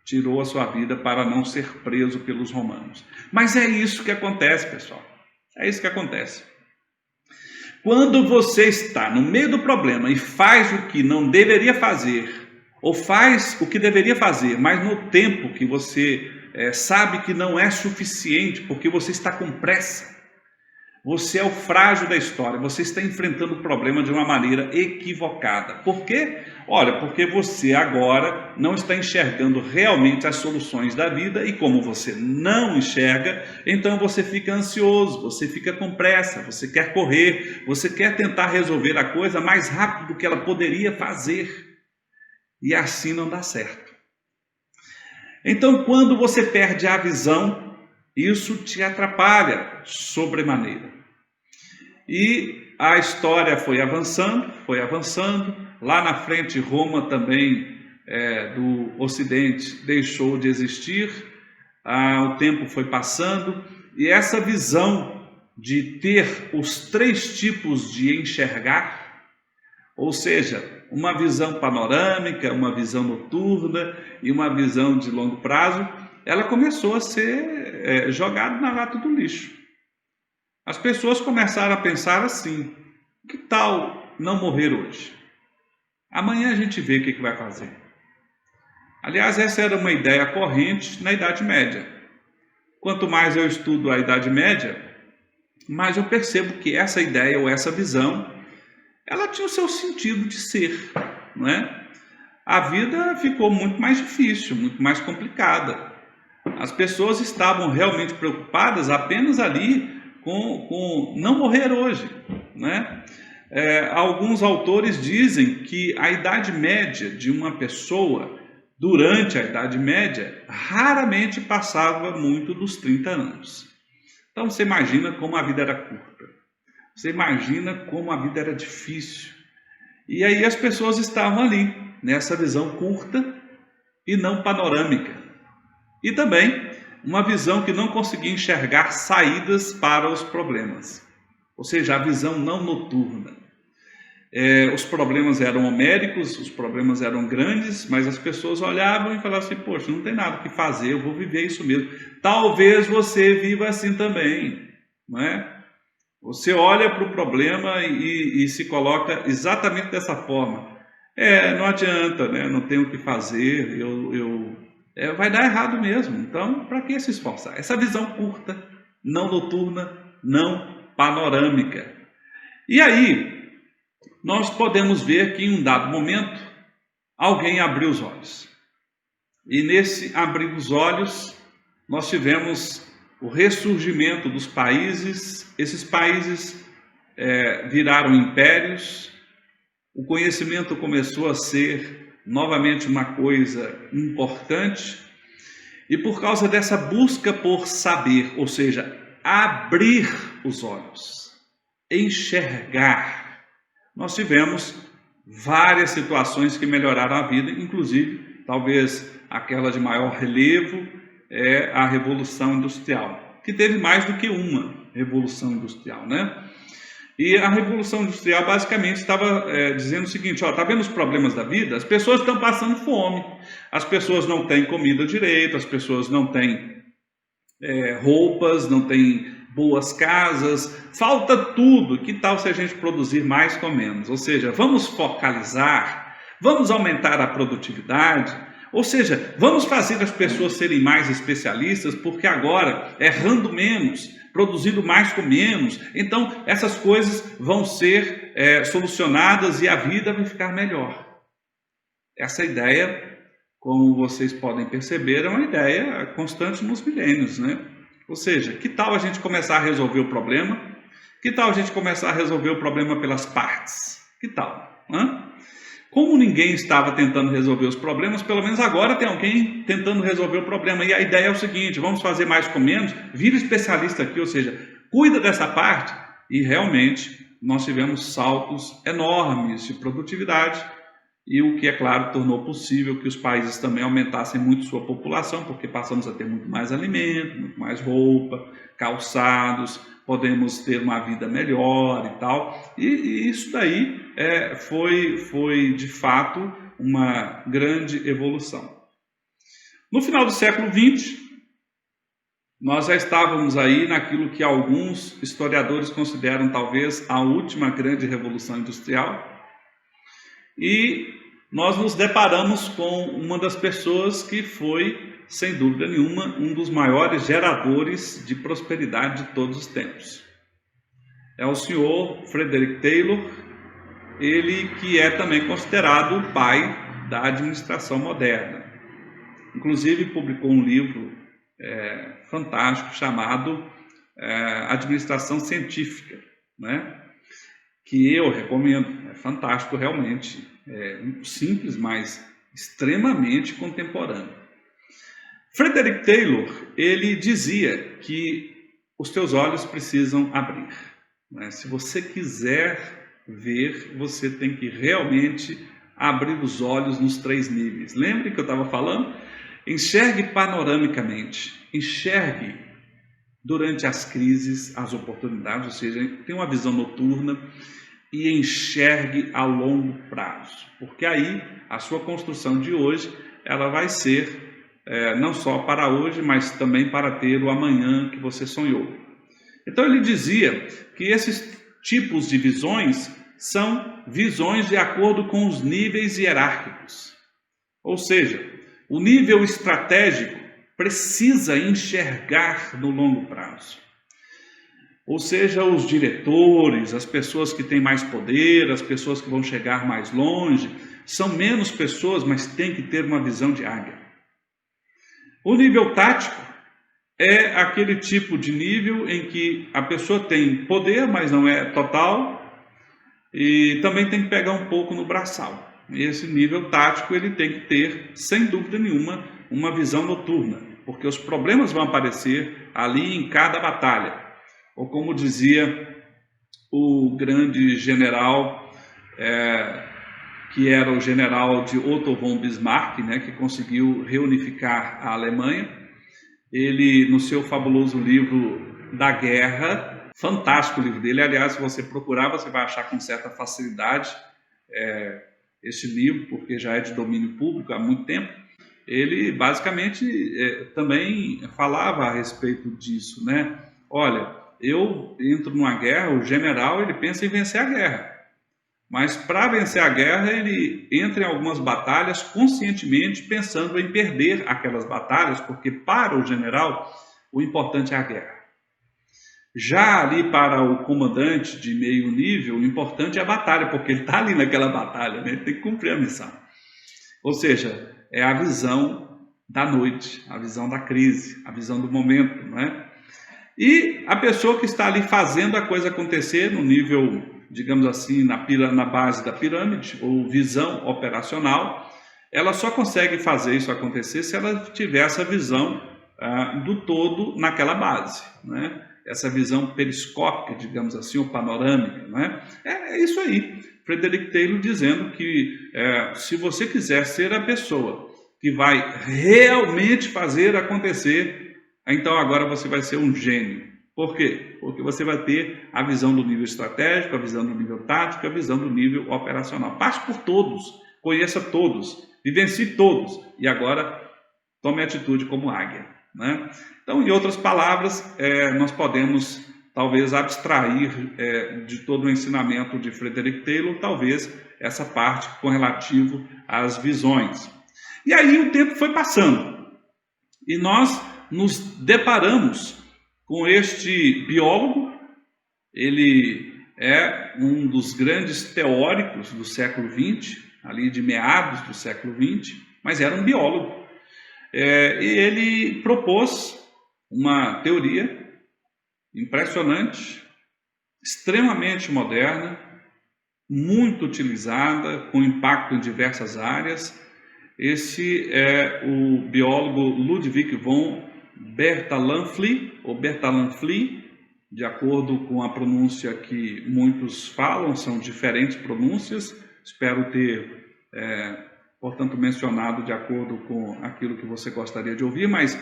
Speaker 1: tirou a sua vida para não ser preso pelos romanos. Mas é isso que acontece, pessoal, é isso que acontece. Quando você está no meio do problema e faz o que não deveria fazer, ou faz o que deveria fazer, mas no tempo que você sabe que não é suficiente, porque você está com pressa, Você é o frágil da história, você está enfrentando o problema de uma maneira equivocada. Por quê? Olha, porque você agora não está enxergando realmente as soluções da vida e como você não enxerga, então você fica ansioso, você fica com pressa, você quer correr, você quer tentar resolver a coisa mais rápido do que ela poderia fazer. E assim não dá certo. Então, quando você perde a visão, isso te atrapalha sobremaneira. E a história foi avançando, lá na frente Roma também do Ocidente deixou de existir, o tempo foi passando, e essa visão de ter os 3 tipos de enxergar, ou seja, uma visão panorâmica, uma visão noturna e uma visão de longo prazo, ela começou a ser jogada na lata do lixo. As pessoas começaram a pensar assim: que tal não morrer hoje? Amanhã a gente vê o que vai fazer. Aliás, essa era uma ideia corrente na Idade Média. Quanto mais eu estudo a Idade Média, mais eu percebo que essa ideia ou essa visão, ela tinha o seu sentido de ser, não é? A vida ficou muito mais difícil, muito mais complicada. As pessoas estavam realmente preocupadas apenas ali com não morrer hoje, né? Alguns autores dizem que a idade média de uma pessoa, durante a Idade Média, raramente passava muito dos 30 anos. Então você imagina como a vida era curta, você imagina como a vida era difícil. E aí as pessoas estavam ali, nessa visão curta e não panorâmica. E também uma visão que não conseguia enxergar saídas para os problemas, ou seja, a visão não noturna. Os problemas eram homéricos, os problemas eram grandes, mas as pessoas olhavam e falavam assim: poxa, não tem nada o que fazer, eu vou viver isso mesmo. Talvez você viva assim também, não é? Você olha para o problema e se coloca exatamente dessa forma: não adianta, né? Não tenho o que fazer, vai dar errado mesmo, então para que se esforçar? Essa visão curta, não noturna, não panorâmica. E aí, nós podemos ver que em um dado momento, alguém abriu os olhos. E nesse abrir os olhos, nós tivemos o ressurgimento dos países. Esses países viraram impérios, o conhecimento começou a ser novamente uma coisa importante, e por causa dessa busca por saber, ou seja, abrir os olhos, enxergar, nós tivemos várias situações que melhoraram a vida, inclusive, talvez aquela de maior relevo é a Revolução Industrial, que teve mais do que uma Revolução Industrial, né? E a Revolução Industrial basicamente estava dizendo o seguinte: está vendo os problemas da vida? As pessoas estão passando fome, as pessoas não têm comida direito, as pessoas não têm roupas, não têm boas casas, falta tudo. Que tal se a gente produzir mais com menos? Ou seja, vamos focalizar, vamos aumentar a produtividade, ou seja, vamos fazer as pessoas serem mais especialistas, porque agora, errando menos, produzindo mais com menos, então essas coisas vão ser solucionadas e a vida vai ficar melhor. Essa ideia, como vocês podem perceber, é uma ideia constante nos milênios, né? Ou seja, que tal a gente começar a resolver o problema? Que tal a gente começar a resolver o problema pelas partes? Que tal? Como ninguém estava tentando resolver os problemas, pelo menos agora tem alguém tentando resolver o problema. E a ideia é o seguinte: vamos fazer mais com menos, vira especialista aqui, ou seja, cuida dessa parte. E realmente nós tivemos saltos enormes de produtividade, e o que, é claro, tornou possível que os países também aumentassem muito sua população, porque passamos a ter muito mais alimento, muito mais roupa, calçados, podemos ter uma vida melhor e tal, e isso daí foi de fato uma grande evolução. No final do século XX, nós já estávamos aí naquilo que alguns historiadores consideram talvez a última grande revolução industrial, e nós nos deparamos com uma das pessoas que foi, sem dúvida nenhuma, um dos maiores geradores de prosperidade de todos os tempos. é o senhor Frederick Taylor, ele que é também considerado o pai da administração moderna. Inclusive publicou um livro fantástico chamado Administração Científica, né? Que eu recomendo, é fantástico realmente, simples, mas extremamente contemporâneo. Frederick Taylor, ele dizia que os teus olhos precisam abrir, né? Se você quiser ver, você tem que realmente abrir os olhos nos 3 níveis. Lembre que eu estava falando? Enxergue panoramicamente, enxergue durante as crises, as oportunidades, ou seja, tenha uma visão noturna e enxergue a longo prazo, porque aí a sua construção de hoje, ela vai ser não só para hoje, mas também para ter o amanhã que você sonhou. Então ele dizia que esses tipos de visões são visões de acordo com os níveis hierárquicos, ou seja, o nível estratégico precisa enxergar no longo prazo. Ou seja, os diretores, as pessoas que têm mais poder, as pessoas que vão chegar mais longe, são menos pessoas, mas têm que ter uma visão de águia. O nível tático é aquele tipo de nível em que a pessoa tem poder, mas não é total, e também tem que pegar um pouco no braçal. Esse nível tático ele tem que ter, sem dúvida nenhuma, uma visão noturna, porque os problemas vão aparecer ali em cada batalha. Ou como dizia o grande general, que era o general de Otto von Bismarck, né, que conseguiu reunificar a Alemanha, ele, no seu fabuloso livro da Guerra, fantástico o livro dele, aliás, se você procurar, você vai achar com certa facilidade esse livro, porque já é de domínio público há muito tempo. Ele basicamente também falava a respeito disso, né? Olha, eu entro numa guerra, o general ele pensa em vencer a guerra, mas para vencer a guerra ele entra em algumas batalhas conscientemente pensando em perder aquelas batalhas, porque para o general o importante é a guerra. Já ali para o comandante de meio nível, o importante é a batalha, porque ele está ali naquela batalha, né? Ele tem que cumprir a missão. Ou seja, é a visão da noite, a visão da crise, a visão do momento, não é? E a pessoa que está ali fazendo a coisa acontecer no nível, digamos assim, na base da pirâmide, ou visão operacional, ela só consegue fazer isso acontecer se ela tiver essa visão do todo naquela base, né? Essa visão periscópica, digamos assim, ou panorâmica, né? É isso aí. Frederick Taylor dizendo que se você quiser ser a pessoa que vai realmente fazer acontecer, então agora você vai ser um gênio. Por quê? Porque você vai ter a visão do nível estratégico, a visão do nível tático, a visão do nível operacional. Passe por todos, conheça todos, vivencie todos e agora tome atitude como águia, né? Então, em outras palavras, nós podemos talvez abstrair de todo o ensinamento de Frederick Taylor, talvez essa parte com relativo às visões. E aí o tempo foi passando e nós nos deparamos com este biólogo. Ele é um dos grandes teóricos do século XX, ali de meados do século XX, mas era um biólogo. E ele propôs uma teoria impressionante, extremamente moderna, muito utilizada, com impacto em diversas áreas. Esse é o biólogo Ludwig von Bertalanffy, ou Bertalanffy, de acordo com a pronúncia que muitos falam, são diferentes pronúncias, espero ter, portanto, mencionado de acordo com aquilo que você gostaria de ouvir, mas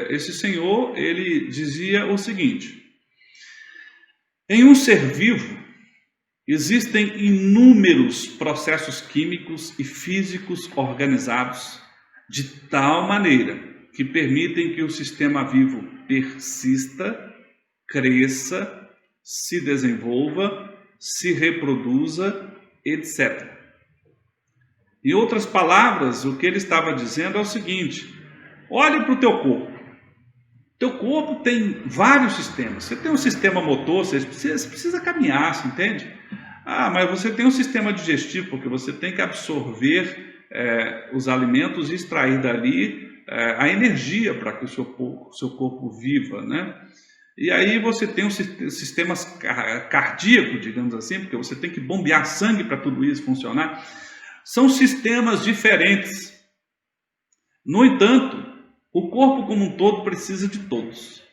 Speaker 1: esse senhor, ele dizia o seguinte: em um ser vivo, existem inúmeros processos químicos e físicos organizados de tal maneira que permitem que o sistema vivo persista, cresça, se desenvolva, se reproduza, etc. Em outras palavras, o que ele estava dizendo é o seguinte: olhe para o teu corpo. Teu corpo tem vários sistemas. Você tem um sistema motor, você precisa caminhar, você entende? Ah, mas você tem um sistema digestivo, porque você tem que absorver os alimentos e extrair dali a energia para que o seu corpo viva, né? E aí você tem os sistemas cardíacos, digamos assim, porque você tem que bombear sangue para tudo isso funcionar. São sistemas diferentes. No entanto, o corpo como um todo precisa de todos.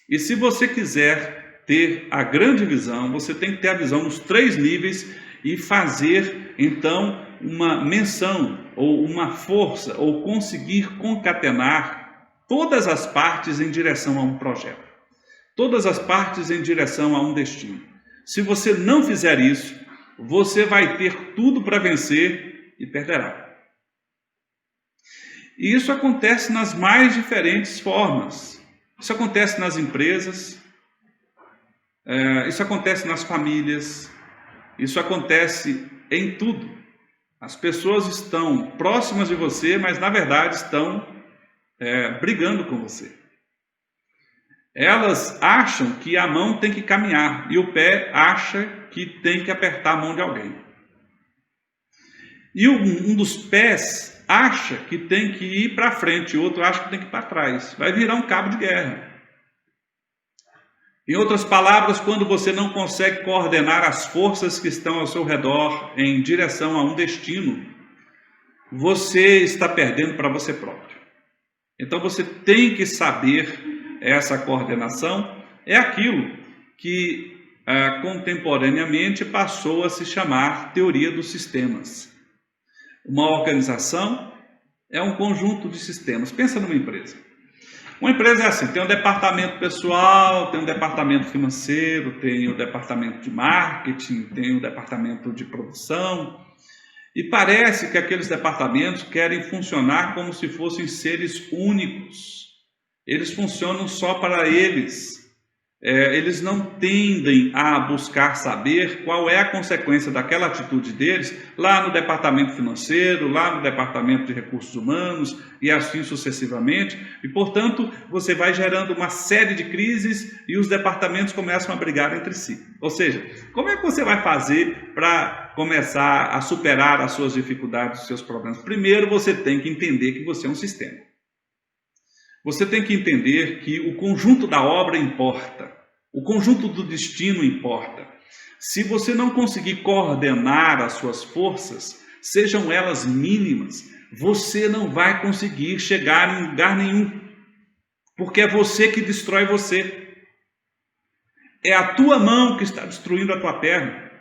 Speaker 1: E se você quiser ter a grande visão, você tem que ter a visão nos 3 níveis e fazer, então, uma menção ou uma força, ou conseguir concatenar todas as partes em direção a um projeto. Todas as partes em direção a um destino. Se você não fizer isso, você vai ter tudo para vencer e perderá. E isso acontece nas mais diferentes formas. Isso acontece nas empresas, isso acontece nas famílias, isso acontece em tudo. As pessoas estão próximas de você, mas na verdade estão brigando com você. Elas acham que a mão tem que caminhar e o pé acha que tem que apertar a mão de alguém. E um dos pés acha que tem que ir para frente, o outro acha que tem que ir para trás. Vai virar um cabo de guerra. Em outras palavras, quando você não consegue coordenar as forças que estão ao seu redor em direção a um destino, você está perdendo para você próprio. Então você tem que saber essa coordenação. É aquilo que contemporaneamente passou a se chamar teoria dos sistemas. Uma organização é um conjunto de sistemas. Pensa numa empresa. Uma empresa é assim, tem um departamento pessoal, tem um departamento financeiro, tem o departamento de marketing, tem o departamento de produção. E parece que aqueles departamentos querem funcionar como se fossem seres únicos. Eles funcionam só para eles. Eles não tendem a buscar saber qual é a consequência daquela atitude deles lá no departamento financeiro, lá no departamento de recursos humanos e assim sucessivamente. E, portanto, você vai gerando uma série de crises e os departamentos começam a brigar entre si. Ou seja, como é que você vai fazer para começar a superar as suas dificuldades, os seus problemas? Primeiro, você tem que entender que você é um sistema. Você tem que entender que o conjunto da obra importa, o conjunto do destino importa. Se você não conseguir coordenar as suas forças, sejam elas mínimas, você não vai conseguir chegar em lugar nenhum, porque é você que destrói você. É a tua mão que está destruindo a tua perna,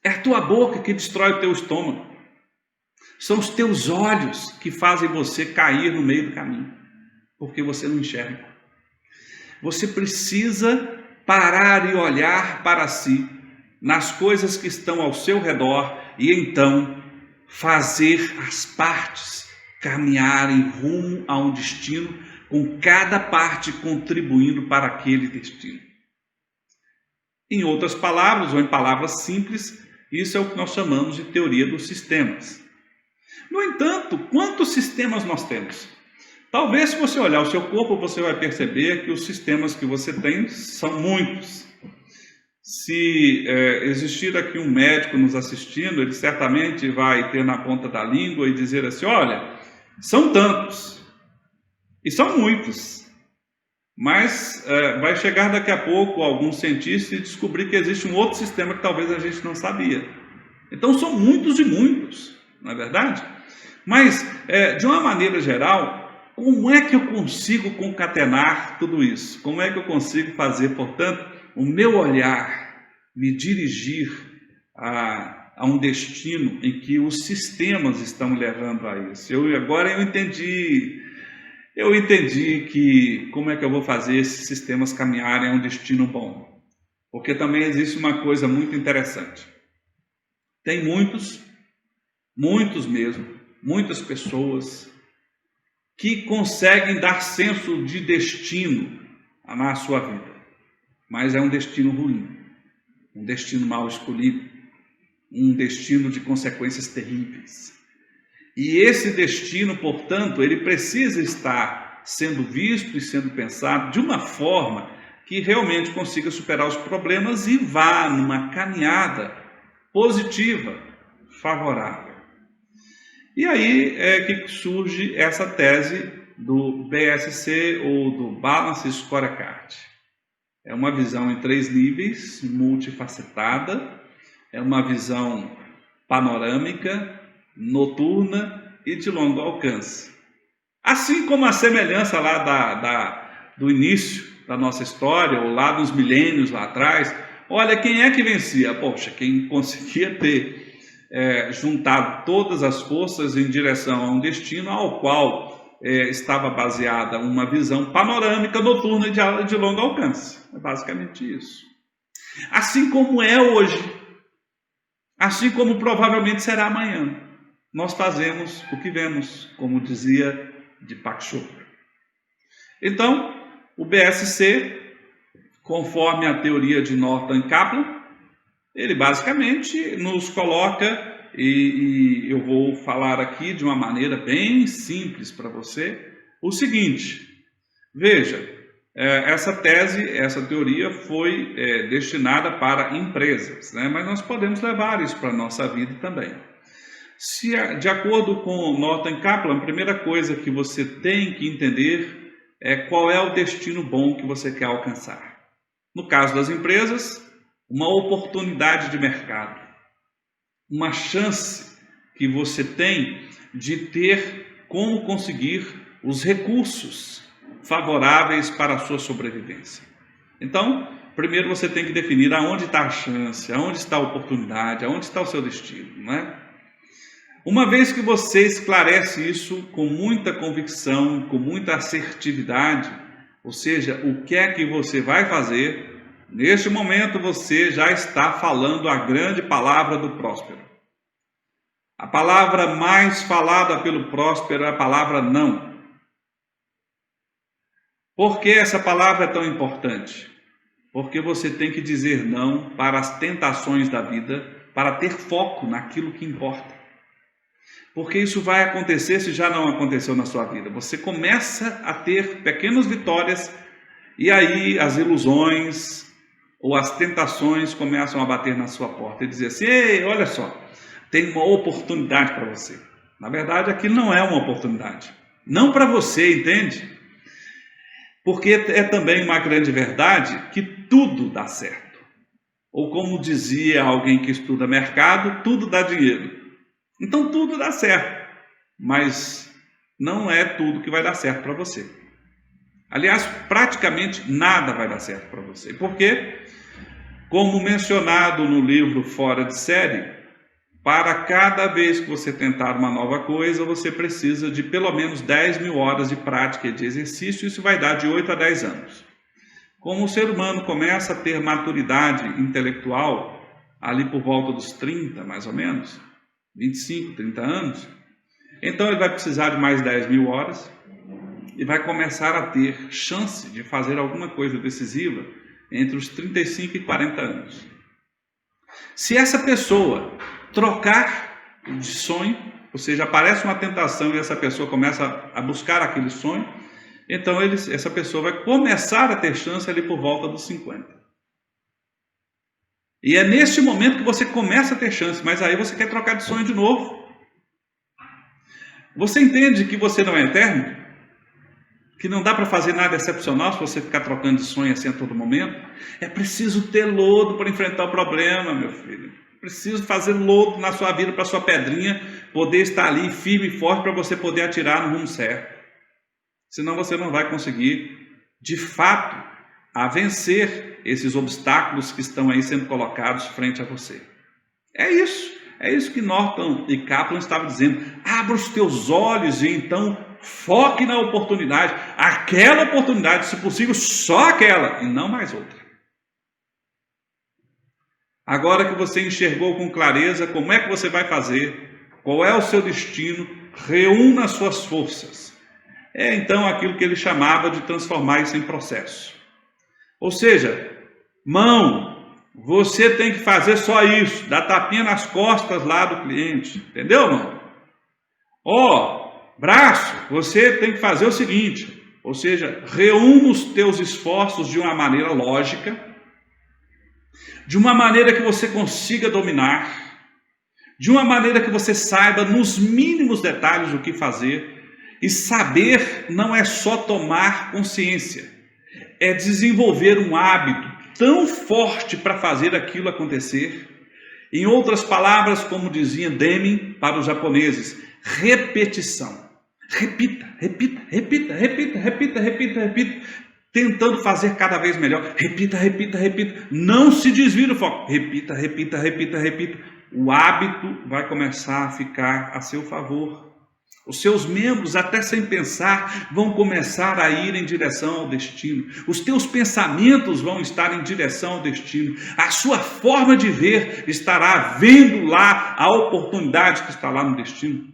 Speaker 1: é a tua boca que destrói o teu estômago, são os teus olhos que fazem você cair no meio do caminho. Porque você não enxerga. Você precisa parar e olhar para si, nas coisas que estão ao seu redor, e então fazer as partes caminharem rumo a um destino, com cada parte contribuindo para aquele destino. Em outras palavras, ou em palavras simples, isso é o que nós chamamos de teoria dos sistemas. No entanto, quantos sistemas nós temos? Talvez, se você olhar o seu corpo, você vai perceber que os sistemas que você tem são muitos. Se existir aqui um médico nos assistindo, ele certamente vai ter na ponta da língua e dizer assim, olha, são tantos, e são muitos. Mas vai chegar daqui a pouco algum cientista e descobrir que existe um outro sistema que talvez a gente não sabia. Então são muitos e muitos, não é verdade? Mas, de uma maneira geral, como é que eu consigo concatenar tudo isso? Como é que eu consigo fazer, portanto, o meu olhar me dirigir a um destino em que os sistemas estão levando a isso? Agora eu entendi que como é que eu vou fazer esses sistemas caminharem a um destino bom? Porque também existe uma coisa muito interessante. Tem muitos mesmo, muitas pessoas que conseguem dar senso de destino na sua vida, mas é um destino ruim, um destino mal escolhido, um destino de consequências terríveis. E esse destino, portanto, ele precisa estar sendo visto e sendo pensado de uma forma que realmente consiga superar os problemas e vá numa caminhada positiva, favorável. E aí é que surge essa tese do BSC ou do Balanced Scorecard. É uma visão em 3 níveis, multifacetada, é uma visão panorâmica, noturna e de longo alcance. Assim como a semelhança lá do início da nossa história, ou lá dos milênios lá atrás, olha, quem é que vencia? Poxa, quem conseguia ter juntado todas as forças em direção a um destino ao qual estava baseada uma visão panorâmica, noturna e de longo alcance. É basicamente isso. Assim como é hoje, assim como provavelmente será amanhã, nós fazemos o que vemos, como dizia Deepak Chopra. Então, o BSC, conforme a teoria de Norton Kaplan, ele basicamente nos coloca, e eu vou falar aqui de uma maneira bem simples para você, o seguinte: veja, essa tese, essa teoria foi destinada para empresas, né? Mas nós podemos levar isso para a nossa vida também. De acordo com Norton Kaplan, a primeira coisa que você tem que entender é qual é o destino bom que você quer alcançar. No caso das empresas, uma oportunidade de mercado, uma chance que você tem de ter como conseguir os recursos favoráveis para a sua sobrevivência. Então, primeiro você tem que definir aonde está a chance, aonde está a oportunidade, aonde está o seu destino, não é? Uma vez que você esclarece isso com muita convicção, com muita assertividade, ou seja, o que é que você vai fazer, neste momento você já está falando a grande palavra do próspero. A palavra mais falada pelo próspero é a palavra não. Por que essa palavra é tão importante? Porque você tem que dizer não para as tentações da vida, para ter foco naquilo que importa. Porque isso vai acontecer se já não aconteceu na sua vida. Você começa a ter pequenas vitórias e aí as ilusões ou as tentações começam a bater na sua porta e dizer assim: ei, olha só, tem uma oportunidade para você. Na verdade, aquilo não é uma oportunidade. Não para você, entende? Porque é também uma grande verdade que tudo dá certo. Ou como dizia alguém que estuda mercado, tudo dá dinheiro. Então tudo dá certo, mas não é tudo que vai dar certo para você. Aliás, praticamente nada vai dar certo para você. Porque, como mencionado no livro Fora de Série, para cada vez que você tentar uma nova coisa, você precisa de pelo menos 10.000 horas de prática e de exercício. Isso vai dar de 8 a 10 anos. Como o ser humano começa a ter maturidade intelectual, ali por volta dos 30, mais ou menos, 25, 30 anos, então ele vai precisar de mais 10.000 horas e vai começar a ter chance de fazer alguma coisa decisiva entre os 35 e 40 anos. Se essa pessoa trocar de sonho, ou seja, aparece uma tentação e essa pessoa começa a buscar aquele sonho, então essa pessoa vai começar a ter chance ali por volta dos 50. E é neste momento que você começa a ter chance, mas aí você quer trocar de sonho de novo. Você entende que você não é eterno? Que não dá para fazer nada excepcional se você ficar trocando de sonho assim a todo momento? É preciso ter lodo para enfrentar o problema, meu filho. Preciso fazer lodo na sua vida para a sua pedrinha poder estar ali firme e forte para você poder atirar no rumo certo. Senão você não vai conseguir, de fato, a vencer esses obstáculos que estão aí sendo colocados frente a você. É isso que Norton e Kaplan estavam dizendo. Abra os teus olhos e então foque na oportunidade. Aquela oportunidade, se possível, só aquela e não mais outra. Agora que você enxergou com clareza como é que você vai fazer, qual é o seu destino, reúna as suas forças. É então aquilo que ele chamava de transformar isso em processo. Ou seja, mão, você tem que fazer só isso, dar tapinha nas costas lá do cliente, entendeu, mão? Braço, você tem que fazer o seguinte, Ou seja, reúna os teus esforços de uma maneira lógica, de uma maneira que você consiga dominar, de uma maneira que você saiba nos mínimos detalhes o que fazer. E saber não é só tomar consciência, é desenvolver um hábito tão forte para fazer aquilo acontecer. Em outras palavras, como dizia Deming para os japoneses, repetição. Repita, repita, repita, repita, repita, repita, repita, tentando fazer cada vez melhor. Repita, repita, repita. Não se desvie do foco. Repita, repita, repita, repita. O hábito vai começar a ficar a seu favor. Os seus membros, até sem pensar, vão começar a ir em direção ao destino. Os teus pensamentos vão estar em direção ao destino. A sua forma de ver estará vendo lá a oportunidade que está lá no destino.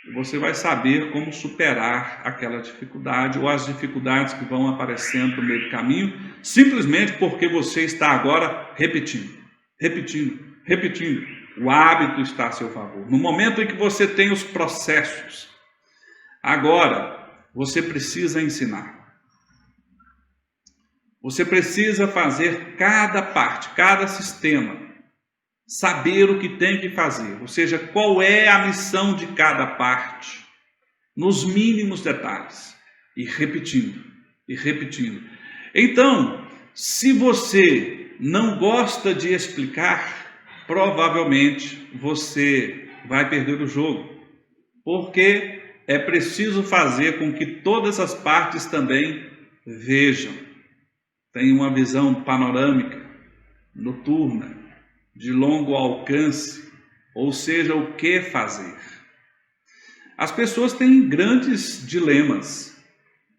Speaker 1: E você vai saber como superar aquela dificuldade ou as dificuldades que vão aparecendo no meio do caminho, simplesmente porque você está agora repetindo, repetindo, repetindo. O hábito está a seu favor. No momento em que você tem os processos, agora você precisa ensinar. Você precisa fazer cada parte, cada sistema, saber o que tem que fazer, ou seja, qual é a missão de cada parte, nos mínimos detalhes, e repetindo, e repetindo. Então, se você não gosta de explicar, provavelmente você vai perder o jogo, porque é preciso fazer com que todas as partes também vejam, tenham uma visão panorâmica, noturna, de longo alcance, ou seja, o que fazer. As pessoas têm grandes dilemas,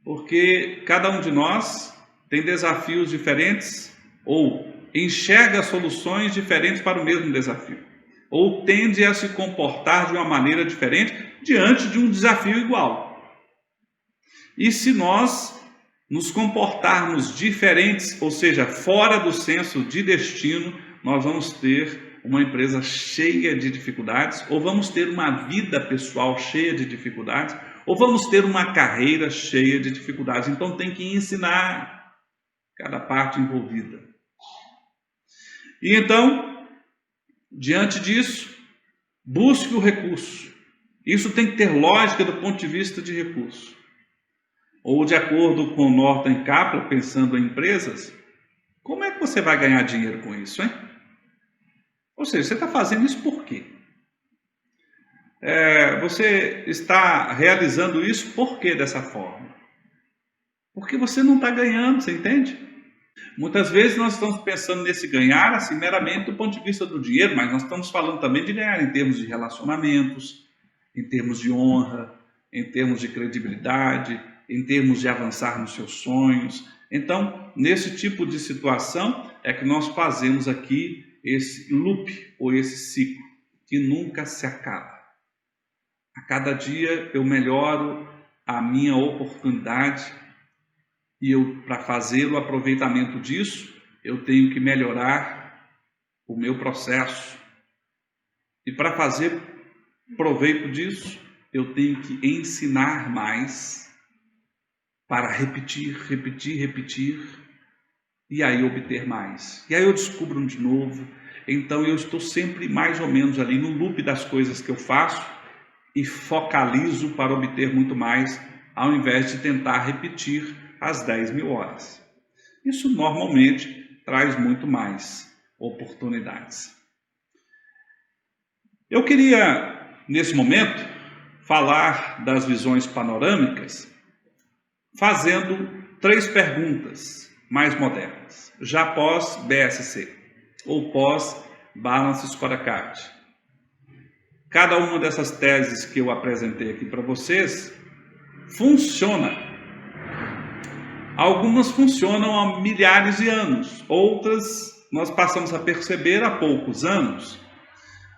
Speaker 1: porque cada um de nós tem desafios diferentes, ou enxerga soluções diferentes para o mesmo desafio, ou tende a se comportar de uma maneira diferente diante de um desafio igual. E se nós nos comportarmos diferentes, ou seja, fora do senso de destino, nós vamos ter uma empresa cheia de dificuldades, ou vamos ter uma vida pessoal cheia de dificuldades, ou vamos ter uma carreira cheia de dificuldades. Então tem que ensinar cada parte envolvida. E então, diante disso, busque o recurso. Isso tem que ter lógica do ponto de vista de recurso. Ou de acordo com Norton Capra, pensando em empresas, como é que você vai ganhar dinheiro com isso, hein? Ou seja, você está fazendo isso por quê? Você está realizando isso por quê dessa forma? Porque você não está ganhando, você entende? Muitas vezes nós estamos pensando nesse ganhar assim, meramente do ponto de vista do dinheiro, mas nós estamos falando também de ganhar em termos de relacionamentos, em termos de honra, em termos de credibilidade, em termos de avançar nos seus sonhos. Então, nesse tipo de situação é que nós fazemos aqui esse loop ou esse ciclo que nunca se acaba. A cada dia eu melhoro a minha oportunidade e para fazer o aproveitamento disso, eu tenho que melhorar o meu processo. E para fazer proveito disso, eu tenho que ensinar mais para repetir, repetir, repetir, e aí obter mais. E aí eu descubro de novo. Então eu estou sempre mais ou menos ali no loop das coisas que eu faço e focalizo para obter muito mais, ao invés de tentar repetir as 10.000 horas. Isso normalmente traz muito mais oportunidades. Eu queria, nesse momento, falar das visões panorâmicas, fazendo 3 perguntas mais modernas, já pós BSC, ou pós Balance Scorecard. Cada uma dessas teses que eu apresentei aqui para vocês funciona. Algumas funcionam há milhares de anos, outras nós passamos a perceber há poucos anos.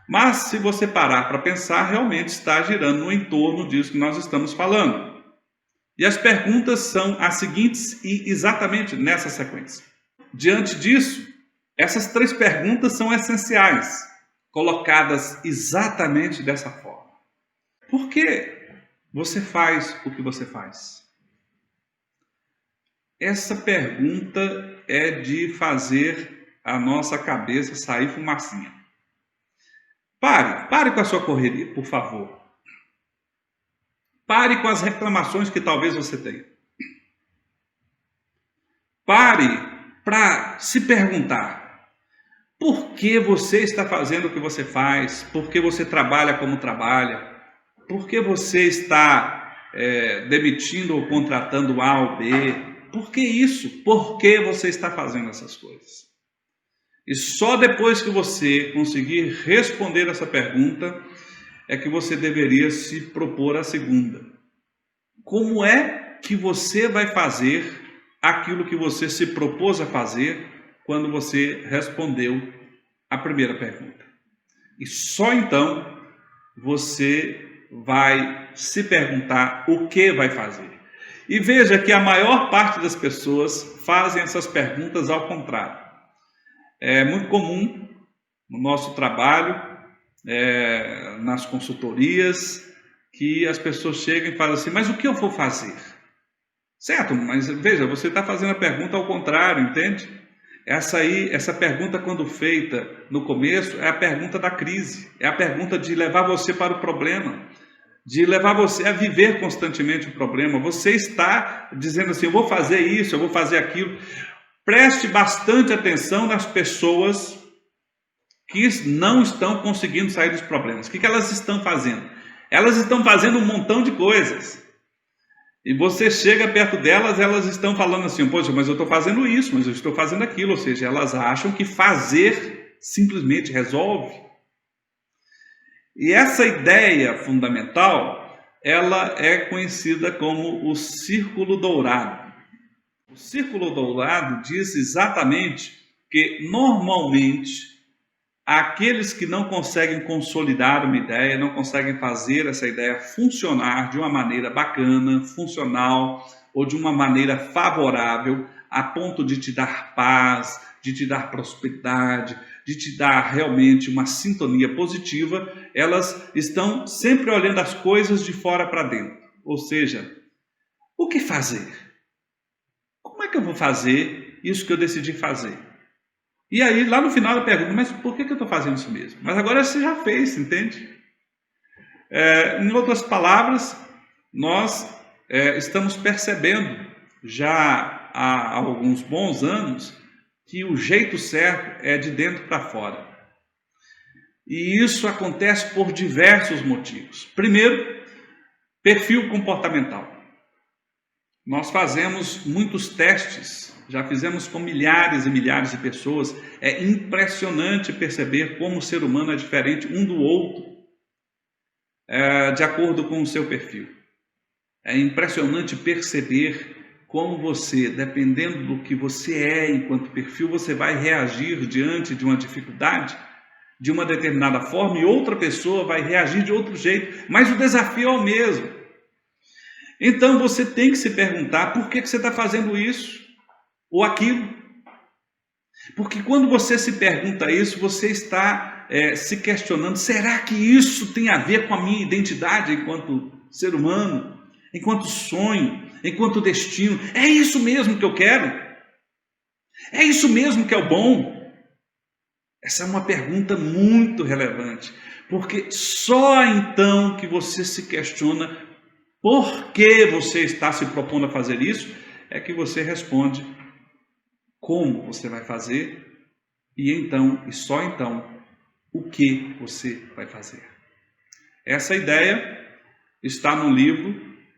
Speaker 1: Mas se você parar para pensar, realmente está girando no entorno disso que nós estamos falando. E as perguntas são as seguintes e exatamente nessa sequência. Diante disso, essas 3 perguntas são essenciais, colocadas exatamente dessa forma. Por que você faz o que você faz? Essa pergunta é de fazer a nossa cabeça sair fumacinha. Pare com a sua correria, por favor. Pare com as reclamações que talvez você tenha. Pare para se perguntar: por que você está fazendo o que você faz? Por que você trabalha como trabalha? Por que você está demitindo ou contratando A ou B? Por que isso? Por que você está fazendo essas coisas? E só depois que você conseguir responder essa pergunta é que você deveria se propor a segunda. Como é que você vai fazer aquilo que você se propôs a fazer quando você respondeu a primeira pergunta? E só então você vai se perguntar o que vai fazer. E veja que a maior parte das pessoas fazem essas perguntas ao contrário. É muito comum no nosso trabalho, nas consultorias, que as pessoas chegam e falam assim: mas o que eu vou fazer? Certo, mas veja, você está fazendo a pergunta ao contrário, entende? Essa pergunta, quando feita no começo, é a pergunta da crise, é a pergunta de levar você para o problema, de levar você a viver constantemente o problema. Você está dizendo assim: eu vou fazer isso, eu vou fazer aquilo. Preste bastante atenção nas pessoas que não estão conseguindo sair dos problemas. O que elas estão fazendo? Elas estão fazendo um montão de coisas. E você chega perto delas, elas estão falando assim: poxa, mas eu estou fazendo isso, mas eu estou fazendo aquilo. Ou seja, elas acham que fazer simplesmente resolve. E essa ideia fundamental, ela é conhecida como o círculo dourado. O círculo dourado diz exatamente que, normalmente, aqueles que não conseguem consolidar uma ideia, não conseguem fazer essa ideia funcionar de uma maneira bacana, funcional, ou de uma maneira favorável, a ponto de te dar paz, de te dar prosperidade, de te dar realmente uma sintonia positiva, elas estão sempre olhando as coisas de fora para dentro. Ou seja, o que fazer? Como é que eu vou fazer isso que eu decidi fazer? E aí, lá no final, eu pergunto: mas por que eu estou fazendo isso mesmo? Mas agora você já fez, entende? Em outras palavras, nós estamos percebendo já há alguns bons anos que o jeito certo é de dentro para fora. E isso acontece por diversos motivos. Primeiro, perfil comportamental. Nós fazemos muitos testes, já fizemos com milhares e milhares de pessoas. É impressionante perceber como o ser humano é diferente um do outro, de acordo com o seu perfil. É impressionante perceber como você, dependendo do que você é enquanto perfil, você vai reagir diante de uma dificuldade de uma determinada forma, e outra pessoa vai reagir de outro jeito, mas o desafio é o mesmo. Então você tem que se perguntar: por que você está fazendo isso ou aquilo? Porque quando você se pergunta isso, você está se questionando: será que isso tem a ver com a minha identidade enquanto ser humano, enquanto sonho, enquanto destino? É isso mesmo que eu quero? É isso mesmo que é o bom? Essa é uma pergunta muito relevante, porque só então que você se questiona por que você está se propondo a fazer isso, é que você responde como você vai fazer, e então, e só então, o que você vai fazer. Essa ideia está no livro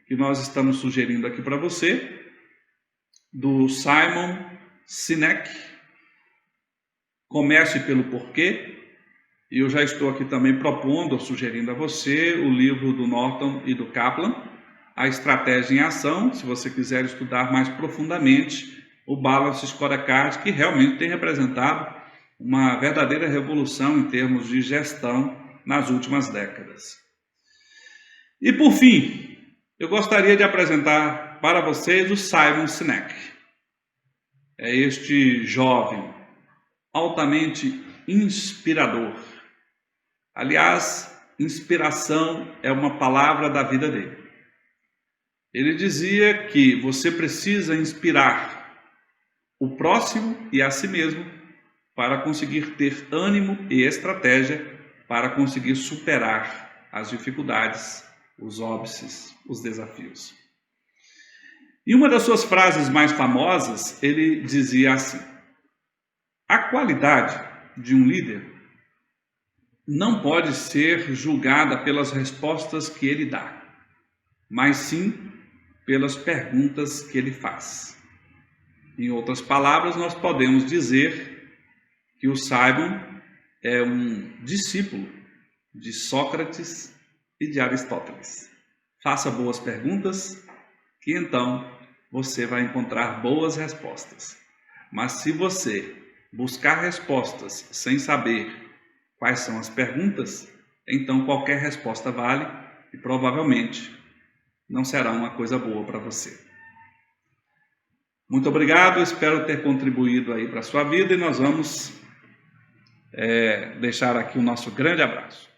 Speaker 1: que nós estamos sugerindo aqui para você, do Simon Sinek, Comece pelo Porquê. E eu já estou aqui também propondo, ou sugerindo a você, o livro do Norton e do Kaplan, A Estratégia em Ação, se você quiser estudar mais profundamente o Balanced Scorecard, que realmente tem representado uma verdadeira revolução em termos de gestão nas últimas décadas. E por fim, eu gostaria de apresentar para vocês o Simon Sinek. É este jovem altamente inspirador. Aliás, inspiração é uma palavra da vida dele. Ele dizia que você precisa inspirar o próximo e a si mesmo para conseguir ter ânimo e estratégia para conseguir superar as dificuldades, os óbices, os desafios. E uma das suas frases mais famosas, ele dizia assim: a qualidade de um líder não pode ser julgada pelas respostas que ele dá, mas sim pelas perguntas que ele faz. Em outras palavras, nós podemos dizer que o Simon é um discípulo de Sócrates e de Aristóteles. Faça boas perguntas, que então você vai encontrar boas respostas. Mas se você buscar respostas sem saber quais são as perguntas, então qualquer resposta vale e provavelmente não será uma coisa boa para você. Muito obrigado, espero ter contribuído aí para a sua vida e nós vamos deixar aqui o nosso grande abraço.